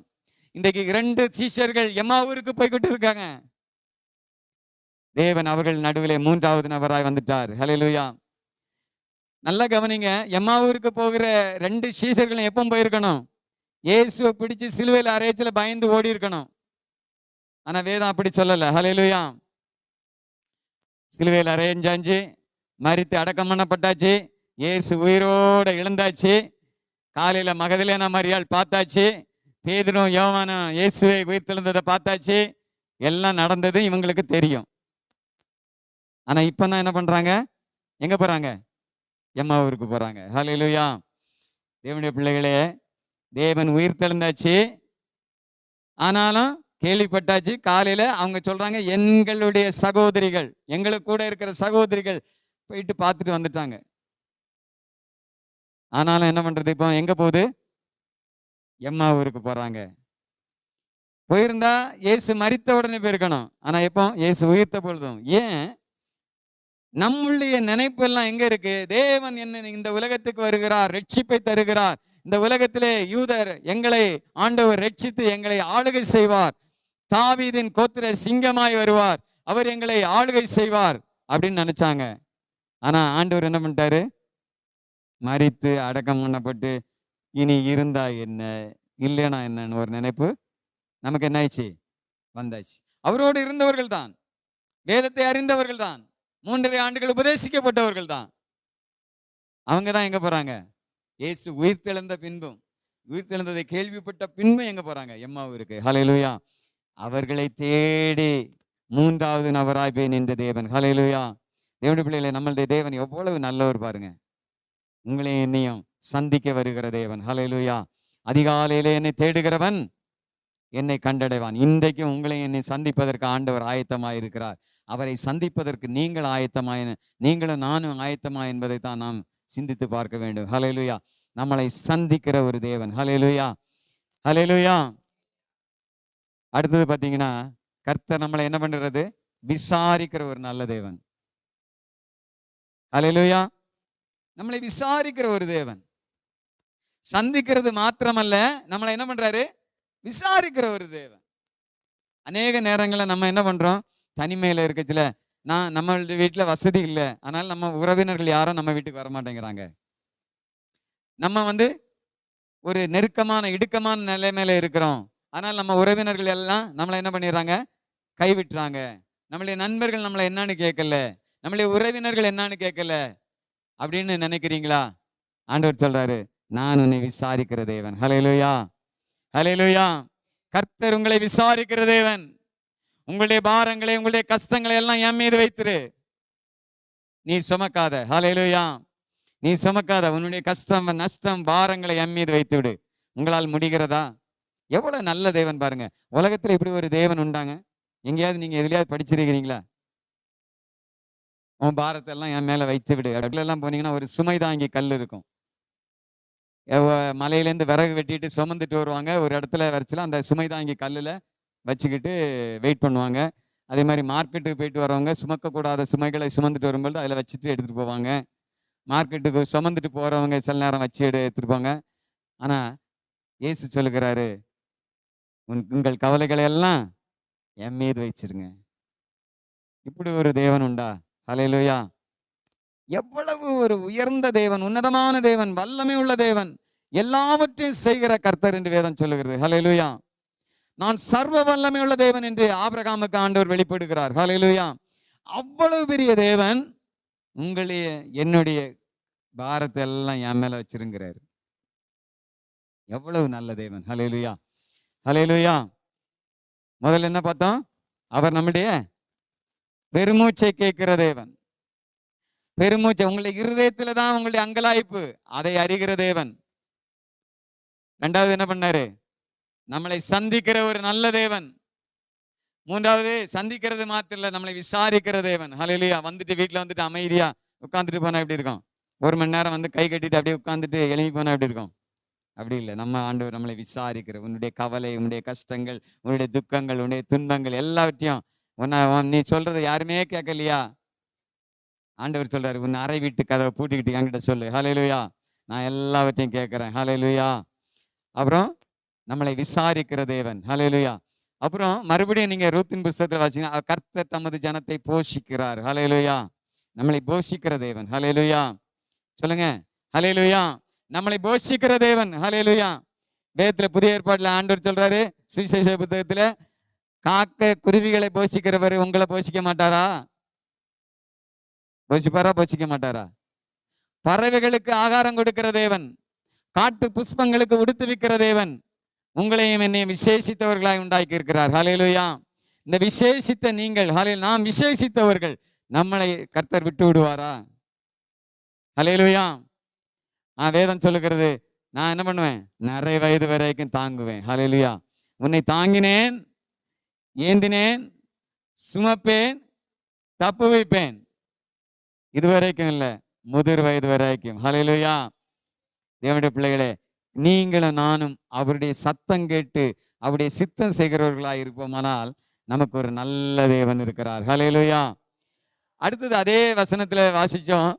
Speaker 1: இன்றைக்கு 2 சீஷர்கள் எம்மாவூருக்கு போய்கிட்டு இருக்காங்க. தேவன் அவர்கள் நடுவிலே 3வது நபராய் வந்துட்டார். ஹல்லேலூயா. நல்லா கவனிங்க. எம்மாவூருக்கு போகிற 2 சீஷர்களும் எப்போ போயிருக்கணும்? இயேசுவை பிடிச்சு சிலுவையில் அறையச்சில பயந்து ஓடி இருக்கணும். ஆனா வேதம் அப்படி சொல்லல. ஹல்லேலூயா. சிலுவையில் அறையஞ்சாச்சு, மரித்து அடக்கம் பண்ணப்பட்டாச்சு, இயேசு உயிரோட எழுந்தாச்சு. காலையில மகதலேனா மரியாள் பார்த்தாச்சு, பேதுரும் யோவானும் இயேசுவை உயிர்த்தெழுந்ததை பார்த்தாச்சு. எல்லாம் நடந்தது இவங்களுக்கு தெரியும். ஆனா இப்பதான் என்ன பண்றாங்க? எங்க போறாங்க? எம்மாவூருக்கு போறாங்க. ஹல்லேலூயா. தேவனுடைய பிள்ளைகளே, தேவன் உயிர்த்தெழுந்தாச்சு, ஆனாலும் கேள்விப்பட்டாச்சு. காலையில அவங்க சொல்றாங்க, எங்களுடைய சகோதரிகள், எங்களுக்கு கூட இருக்கிற சகோதரிகள் போயிட்டு பார்த்துட்டு வந்துட்டாங்க. ஆனாலும் என்ன பண்றது? இப்போ எங்க போகுது? எம்மாவூருக்கு போறாங்க. போயிருந்தா இயேசு மரித்த உடனே போயிருக்கணும். ஆனா எப்போ? இயேசு உயிர்த்த பொழுதும். ஏன்? நம்முடைய நினைப்பு எல்லாம் எங்க இருக்கு? தேவன் என்ன இந்த உலகத்துக்கு வருகிறார், ரட்சிப்பை தருகிறார். இந்த உலகத்திலே யூதர் எங்களை ஆண்டவர் ரட்சித்து எங்களை ஆளுகை செய்வார். தாவீதின் கோத்திர சிங்கமாய் வருவார், அவர் எங்களை ஆளுகை செய்வார் அப்படின்னு நினைச்சாங்க. ஆனா ஆண்டவர் என்ன பண்ணிட்டாரு? மரித்து அடக்கம் பண்ணப்பட்டு இனி இருந்தா என்ன, இல்லைனா என்னன்னு ஒரு நினைப்பு நமக்கு என்ன ஆயிடுச்சு? வந்தாச்சு. அவரோடு இருந்தவர்கள் தான், வேதத்தை அறிந்தவர்கள் தான், 3½ ஆண்டுகள் உபதேசிக்கப்பட்டவர்கள் தான். அவங்க தான் எங்க போறாங்க? இயேசு உயிர்த்தெழுந்த பின்பும், உயிர்த்தெழுந்ததை கேள்விப்பட்ட பின்பும் எங்க போறாங்க? எம்மாவூருக்கு. ஹல்லேலூயா. அவர்களை தேடி 3வது நபராய் போய் நின்ற தேவன். ஹல்லேலூயா. தேவனுடைய பிள்ளைகளே, நம்மளுடைய தேவன் எவ்வளவு நல்லவர் பாருங்க. உங்களையும் என்னையும் சந்திக்க வருகிற தேவன். ஹல்லேலூயா. அதிகாலையிலே என்னை தேடுகிறவன் என்னை கண்டடைவான். இன்றைக்கும் உங்களையும் என்னை சந்திப்பதற்கு ஆண்டவர் ஆயத்தமாய் இருக்கிறார். அவரை சந்திப்பதற்கு நீங்கள் ஆயத்தமாய், நீங்களும் நானும் ஆயத்தமாய் என்பதை தான் நாம் சிந்தித்து பார்க்க வேண்டும். ஹல்லேலூயா. நம்மளை சந்திக்கிற ஒரு தேவன். ஹல்லேலூயா. ஹல்லேலூயா. அடுத்தது பார்த்தீங்கன்னா, கர்த்தர் நம்மளை என்ன பண்றது? விசாரிக்கிற ஒரு நல்ல தேவன். ஹல்லேலூயா. நம்மளை விசாரிக்கிற ஒரு தேவன். சந்திக்கிறது மாத்திரமல்ல, நம்மளை என்ன பண்றாரு? விசாரிக்கிற ஒரு தேவன். அநேக நேரங்களில் நம்ம என்ன பண்றோம்? தனிமையில இருக்கச்சுல நம்மளுடைய வீட்டில் வசதி இல்லை, அதனால நம்ம உறவினர்கள் யாரும் நம்ம வீட்டுக்கு வர மாட்டேங்கிறாங்க. நம்ம ஒரு நெருக்கமான இடுக்கமான நிலைமையில இருக்கிறோம், ஆனால் நம்ம உறவினர்கள் எல்லாம் நம்மளை என்ன பண்ணிடுறாங்க, கைவிட்டுறாங்க. நம்மளுடைய நண்பர்கள் நம்மளை என்னன்னு கேட்கல, நம்மளுடைய உறவினர்கள் என்னன்னு கேட்கல அப்படின்னு நினைக்கிறீங்களா? ஆண்டவர் சொல்றாரு, நான் உன்னை விசாரிக்கிற தேவன். ஹல்லேலூயா, ஹல்லேலூயா. கர்த்தர் உங்களை விசாரிக்கிற தேவன். உங்களுடைய பாரங்களை, உங்களுடைய கஷ்டங்களை எல்லாம் என் மீது வைத்திரு, நீ சுமக்காத. ஹல்லேலூயா. நீ சுமக்காத, உன்னுடைய கஷ்டம் நஷ்டம் பாரங்களை என் மீது வைத்து விடு. உங்களால் முடிகிறதா? எவ்வளவு நல்ல தேவன் பாருங்க. உலகத்துல இப்படி ஒரு தேவன் உண்டாங்க? எங்கேயாவது நீங்க எதுலயாவது படிச்சிருக்கிறீங்களா? உன் பாரத்தை எல்லாம் என் மேல வைத்து விடு. எல்லாம் போனீங்கன்னா ஒரு சுமை தாங்கி கல் இருக்கும். மலையிலேருந்து விறகு வெட்டிட்டு சுமந்துட்டு வருவாங்க, ஒரு இடத்துல வரைச்சலாம் அந்த சுமை தாங்கி கல்லுல வச்சுக்கிட்டு வெயிட் பண்ணுவாங்க. அதே மாதிரி மார்க்கெட்டுக்கு போயிட்டு வரவங்க சுமக்கக்கூடாத சுமைகளை சுமந்துட்டு வரும்போது அதில் வச்சுட்டு எடுத்துட்டு போவாங்க. மார்க்கெட்டுக்கு சுமந்துட்டு போறவங்க சில நேரம் வச்சு எடுத்துட்டு போங்க. ஆனா இயேசு சொல்லுகிறாரு, உங்கள் கவலைகளை எல்லாம் என் மீது வச்சிருங்க. இப்படி ஒரு தேவன் உண்டா? ஹல்லேலூயா. எவ்வளவு ஒரு உயர்ந்த தேவன், உன்னதமான தேவன், வல்லமை உள்ள தேவன், எல்லாவற்றையும் செய்கிற கர்த்தர் என்று வேதம் சொல்லுகிறது. ஹல்லேலூயா. நான் சர்வ வல்லமை உள்ள தேவன் என்று ஆபிரகாமுக்கு ஆண்டவர் வெளிப்படுகிறார். ஹல்லேலூயா. அவ்வளவு பெரிய தேவன் உங்களுடைய என்னுடைய பாரத்தை எல்லாம் என் மேல வச்சிருங்கிறாரு. எவ்வளவு நல்ல தேவன். ஹல்லேலூயா, ஹல்லேலூயா. முதல்ல என்ன பார்த்தோம்? அவர் நம்முடைய பெருமூச்சை கேட்கிற தேவன். பெருமூச்சை, உங்களுடைய இருதயத்துல தான் உங்களுடைய அங்கலாய்ப்பு, அதை அறிகிற தேவன். ரெண்டாவது என்ன பண்ணாரு? நம்மளை சந்திக்கிற ஒரு நல்ல தேவன். மூன்றாவது சந்திக்கிறது மாத்திரம் இல்ல, நம்மளை விசாரிக்கிற தேவன். ஹல்லேலூயா. வீட்டுல அமைதியா உட்காந்துட்டு போனா எப்படி இருக்கும்? ஒரு மணி நேரம் கை கட்டிட்டு அப்படியே உட்காந்துட்டு எழுப்பி போனா எப்படி இருக்கும்? அப்படி இல்லை. நம்ம ஆண்டவர் நம்மளை விசாரிக்கிற, உன்னுடைய கவலை, உன்னுடைய கஷ்டங்கள், உன்னுடைய துக்கங்கள், உன்னுடைய துன்பங்கள் எல்லாவற்றையும் நீ சொல்றதை யாருமே கேட்கலையா? ஆண்டவர் சொல்றாரு, உன் அறை வீட்டு கதவை பூட்டிக்கிட்டு என்கிட்ட சொல்லு. ஹல்லேலூயா. நான் எல்லாவற்றையும் கேட்கிறேன். ஹல்லேலூயா. அப்புறம் நம்மளை விசாரிக்கிற தேவன். ஹல்லேலூயா. அப்புறம் மறுபடியும் நீங்க ரூத்தின் புஸ்தகத்தில் வாசிங்கன்னா, கர்த்தர் தமது ஜனத்தை போஷிக்கிறார். ஹல்லேலூயா. நம்மளை போஷிக்கிற தேவன். ஹல்லேலூயா. சொல்லுங்க, ஹல்லேலூயா. நம்மளை போஷிக்கிற தேவன். ஹல்லேலூயா. வேதத்துல புதிய ஏற்பாட்டுல ஆண்டவர் சொல்றாரு, சுவிசேஷ புத்தகத்துல, காக்க குருவிகளை போஷிக்கிறவர் உங்களை போஷிக்க மாட்டாரா? போஷிப்பாரா? போஷிக்க மாட்டாரா? பறவைகளுக்கு ஆகாரம் கொடுக்கிற தேவன், காட்டு புஷ்பங்களுக்கு உடுத்துவிக்கிற தேவன் உங்களையும் என்னையும் விசேஷித்தவர்களாய் உண்டாக்கி இருக்கிறார். ஹல்லேலூயா. இந்த விசேஷித்த நீங்கள், நாம் விசேஷித்தவர்கள், நம்மளை கர்த்தர் விட்டு விடுவாரா? ஹல்லேலூயா. வேதம் சொல்லுகிறது, நான் என்ன பண்ணுவேன்? நிறைய வயது வரைக்கும் தாங்குவேன். ஹல்லேலூயா. உன்னை தாங்கினேன், ஏந்தினேன், சுமப்பேன், தப்பு வைப்பேன். இதுவரைக்கும் இல்லை, முதிர் வயது வரைக்கும். ஹல்லேலூயா. தேவனுடைய பிள்ளைகளே, நீங்களும் நானும் அவருடைய சத்தம் கேட்டு அவருடைய சித்தம் செய்கிறவர்களாக இருப்போமானால் நமக்கு ஒரு நல்ல தேவன் இருக்கிறார். ஹல்லேலூயா. அடுத்தது அதே வசனத்துல வாசிச்சோம்,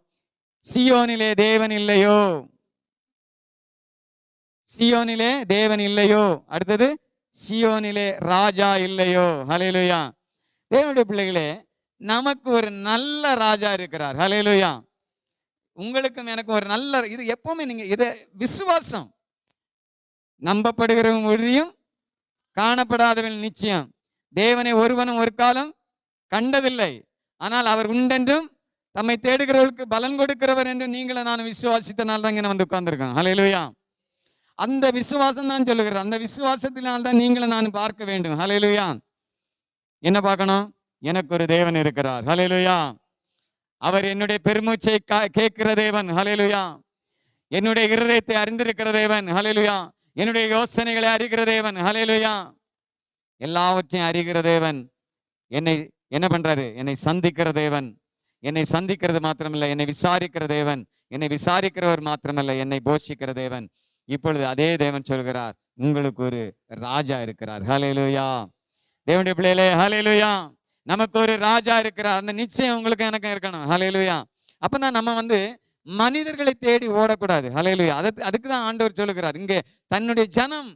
Speaker 1: சியோனிலே தேவன் இல்லையோ, சியோனிலே தேவன் இல்லையோ. அடுத்தது, சியோனிலே ராஜா இல்லையோ. ஹல்லேலூயா. தேவனுடைய பிள்ளைகளே, நமக்கு ஒரு நல்ல ராஜா இருக்கிறார். ஹல்லேலூயா. உங்களுக்கும் எனக்கும் ஒரு நல்ல, இது எப்பவுமே நீங்க இதை விசுவாசம், நம்பப்படுகிறவன் உறுதியும் காணப்படாதவன் நிச்சயம். தேவனை ஒருவனும் ஒரு காலம் கண்டதில்லை, ஆனால் அவர் உண்டென்றும் தம்மை தேடுகிறவர்களுக்கு பலன் கொடுக்கிறவர் என்று நீங்களும் நான் விசுவாசித்தனால தான் இங்கே உட்கார்ந்துருக்கோம். ஹல்லேலூயா. அந்த விசுவாசம் தான் சொல்லுகிறது. அந்த விசுவாசத்தினால்தான் நீங்களும் நான் பார்க்க வேண்டும். ஹல்லேலூயா. என்ன பார்க்கணும்? எனக்கு ஒரு தேவன் இருக்கிறார். ஹல்லேலூயா. அவர் என்னுடைய பெருமூச்சை கேட்கிற தேவன். ஹல்லேலூயா. என்னுடைய இருதயத்தை அறிந்திருக்கிற தேவன். ஹல்லேலூயா. என்னுடைய யோசனைகளை அறிகிற தேவன். ஹல்லேலூயா. எல்லாவற்றையும் அறிகிற தேவன் என்னை என்ன பண்றாரு? என்னை சந்திக்கிற தேவன். என்னை சந்திக்கிறது மாத்திரமல்ல, என்னை விசாரிக்கிற தேவன். என்னை விசாரிக்கிறவர் மாத்திரமல்ல, என்னை போஷிக்கிற தேவன். இப்பொழுது அதே தேவன் சொல்கிறார், உங்களுக்கு ஒரு ராஜா இருக்கிறார். ஹல்லேலூயா. தேவனுடைய பிள்ளைகளே, ஹல்லேலூயா. நமக்கு ஒரு ராஜா இருக்கிறார். அந்த நிச்சயம் உங்களுக்கு எனக்கு இருக்கணும். ஹல்லேலூயா. அப்பதான் நம்ம மனிதர்களை தேடி ஓடக்கூடாது. ஹல்லேலூயா. அதுக்கு தான் ஆண்டவர் சொல்லுகிறார், இங்கே தன்னுடைய ஜனம்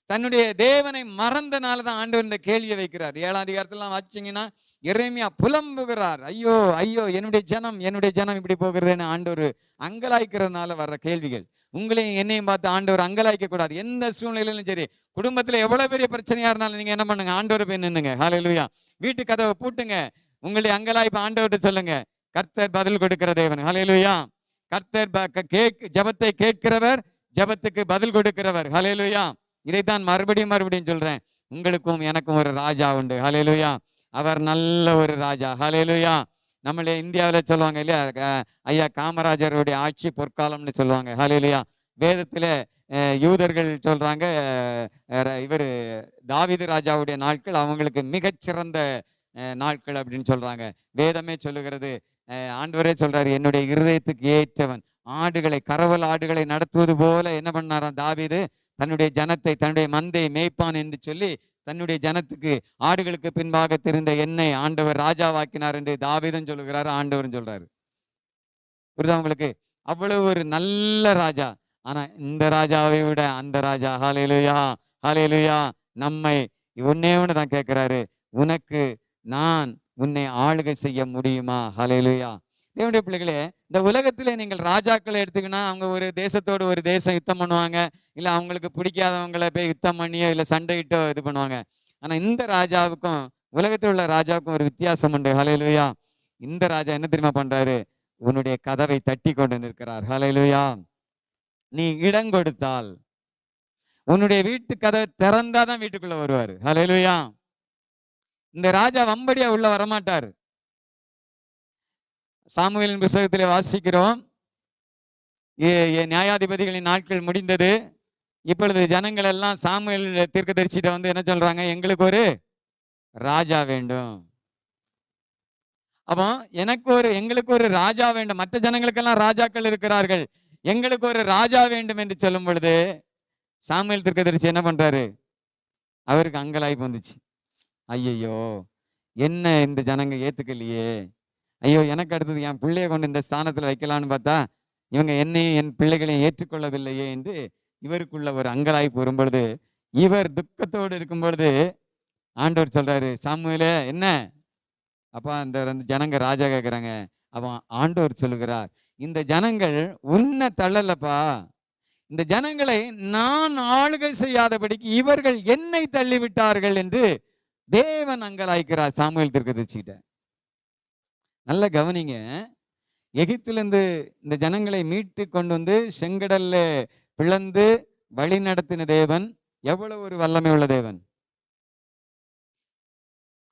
Speaker 1: தன்னுடைய தேவனை மறந்தனால தான் ஆண்டவர் இந்த கேள்வியை வைக்கிறார். 7ஆம் அதிகாரத்திலாம் வாசிச்சீங்கன்னா, எரேமியா புலம்புகிறார், ஐயோ ஐயோ என்னுடைய ஜனம் இப்படி போகிறதுன்னு. ஆண்டவர் அங்கலாய்க்கிறதுனால வர்ற கேள்விகள். உங்களையும் என்னையும் பார்த்து ஆண்டவர் அங்கலாய்க்க கூடாது. எந்த சூழ்நிலையிலும் சரி, குடும்பத்துல எவ்வளவு பெரிய பிரச்சனையா இருந்தாலும் நீங்க என்ன பண்ணுங்க, ஆண்டவர் போய் நின்னுங்க. ஹல்லேலூயா. வீட்டு கதவை பூட்டுங்க, உங்களுடைய அங்கலாய்ப்பு ஆண்டவர்கிட்ட சொல்லுங்க. கர்த்தர் பதில் கொடுக்கிற தேவன். ஹல்லேலூயா. கர்த்தர் ஜெபத்தை கேட்கிறவர், ஜெபத்துக்கு பதில் கொடுக்கிறவர். ஹல்லேலூயா. இதைத்தான் மறுபடியும் சொல்றேன். உங்களுக்கும் எனக்கும் ஒரு ராஜா உண்டு. ஹல்லேலூயா. அவர் நல்ல ஒரு ராஜா. ஹல்லேலூயா. நம்மளே இந்தியாவில் சொல்லுவாங்க இல்லையா, ஐயா காமராஜருடைய ஆட்சி பொற்காலம்னு சொல்லுவாங்க. ஹல்லேலூயா. வேதத்துல யூதர்கள் சொல்றாங்க, இவர் தாவீது ராஜாவுடைய நாட்கள் அவங்களுக்கு மிகச்சிறந்த நாட்கள் அப்படின்னு சொல்றாங்க. வேதமே சொல்லுகிறது, ஆண்டவரே சொல்றாரு, என்னுடைய இருதயத்துக்கு ஏற்றவன் ஆடுகளை, கரவல் ஆடுகளை நடத்துவது போல என்ன பண்ணாராம் தாவீது, தன்னுடைய ஜனத்தை, தன்னுடைய மந்தை மேய்ப்பான் என்று சொல்லி தன்னுடைய ஜனத்துக்கு, ஆடுகளுக்கு பின்பாக தெரிந்த என்னை ஆண்டவர் ராஜாவாக்கினார் என்று தாவீதும் சொல்லுகிறாரு, ஆண்டவரும் சொல்றாரு. புரியுதா உங்களுக்கு? அவ்வளவு ஒரு நல்ல ராஜா. ஆனா இந்த ராஜாவை விட அந்த ராஜா, ஹல்லேலூயா ஹல்லேலூயா, நம்மை ஒன்னே ஒன்று தான் கேட்கிறாரு, உனக்கு நான் உன்னை ஆளுகை செய்ய முடியுமா? ஹல்லேலூயா. தேவனுடைய பிள்ளைகளே, இந்த உலகத்திலே நீங்கள் ராஜாக்களை எடுத்துக்கினா, அவங்க ஒரு தேசத்தோடு ஒரு தேசம் யுத்தம் பண்ணுவாங்க, இல்லை அவங்களுக்கு பிடிக்காதவங்களை போய் யுத்தம் பண்ணியோ இல்லை சண்டையிட்டோ இது பண்ணுவாங்க. ஆனா இந்த ராஜாவுக்கும் உலகத்தில் உள்ள ராஜாவுக்கும் ஒரு வித்தியாசம் உண்டு. ஹல்லேலூயா. இந்த ராஜா என்ன தெரியுமா பண்றாரு? உன்னுடைய கதவை தட்டி கொண்டு நிற்கிறார். ஹல்லேலூயா. நீ இடம் கொடுத்தால், உன்னுடைய வீட்டு கதவை திறந்தாதான் வீட்டுக்குள்ள வருவாரு. ஹல்லேலூயா. இந்த ராஜா வம்படியா உள்ள வரமாட்டாரு. சாமுவேலின் புத்தகத்திலே வாசிக்கிறோம், நியாயாதிபதிகளின் நாட்கள் முடிந்தது. இப்பொழுது ஜனங்கள் எல்லாம் சாமுவேல் தீர்க்கதரிசிட்ட வந்து என்ன சொல்றாங்க, எங்களுக்கு ஒரு ராஜா வேண்டும். அப்போ எங்களுக்கு ஒரு ராஜா வேண்டும். மற்ற ஜனங்களுக்கெல்லாம் ராஜாக்கள் இருக்கிறார்கள், எங்களுக்கு ஒரு ராஜா வேண்டும் என்று சொல்லும் பொழுது சாமுவேல் தீர்க்கதரிசி என்ன பண்றாரு? அவருக்கு அங்கலாய்ப்பு வந்துச்சு. ஐயையோ, என்ன இந்த ஜனங்க ஏத்துக்கலையே, ஐயோ எனக்கு அடுத்தது என் பிள்ளைய கொண்டு இந்த ஸ்தானத்துல வைக்கலான்னு பார்த்தா இவங்க என்னையும் என் பிள்ளைகளையும் ஏற்றுக்கொள்ளவில்லையே என்று இவருக்குள்ள ஒரு அங்கலாய்ப்பு வரும்பொழுது, இவர் துக்கத்தோடு இருக்கும் பொழுது ஆண்டவர் சொல்றாரு, சாமுவேலே என்ன அப்பா இந்த ஜனங்க ராஜா கேட்குறாங்க. அவன் ஆண்டவர் சொல்லுகிறார், இந்த ஜனங்கள் உன்னை தள்ளலப்பா, இந்த ஜனங்களை நான் ஆளுகை செய்யாதபடிக்கு இவர்கள் என்னை தள்ளிவிட்டார்கள் என்று தேவன் அங்கலாய்க்கிறார் சாமுவேல் தீர்க்கதரிசிகிட்ட. நல்ல கவனிங்க, எகிப்திலிருந்து இந்த ஜனங்களை மீட்டு கொண்டு வந்து செங்கடல்ல பிளந்து வழி நடத்தின தேவன் எவ்வளவு ஒரு வல்லமை உள்ள தேவன்.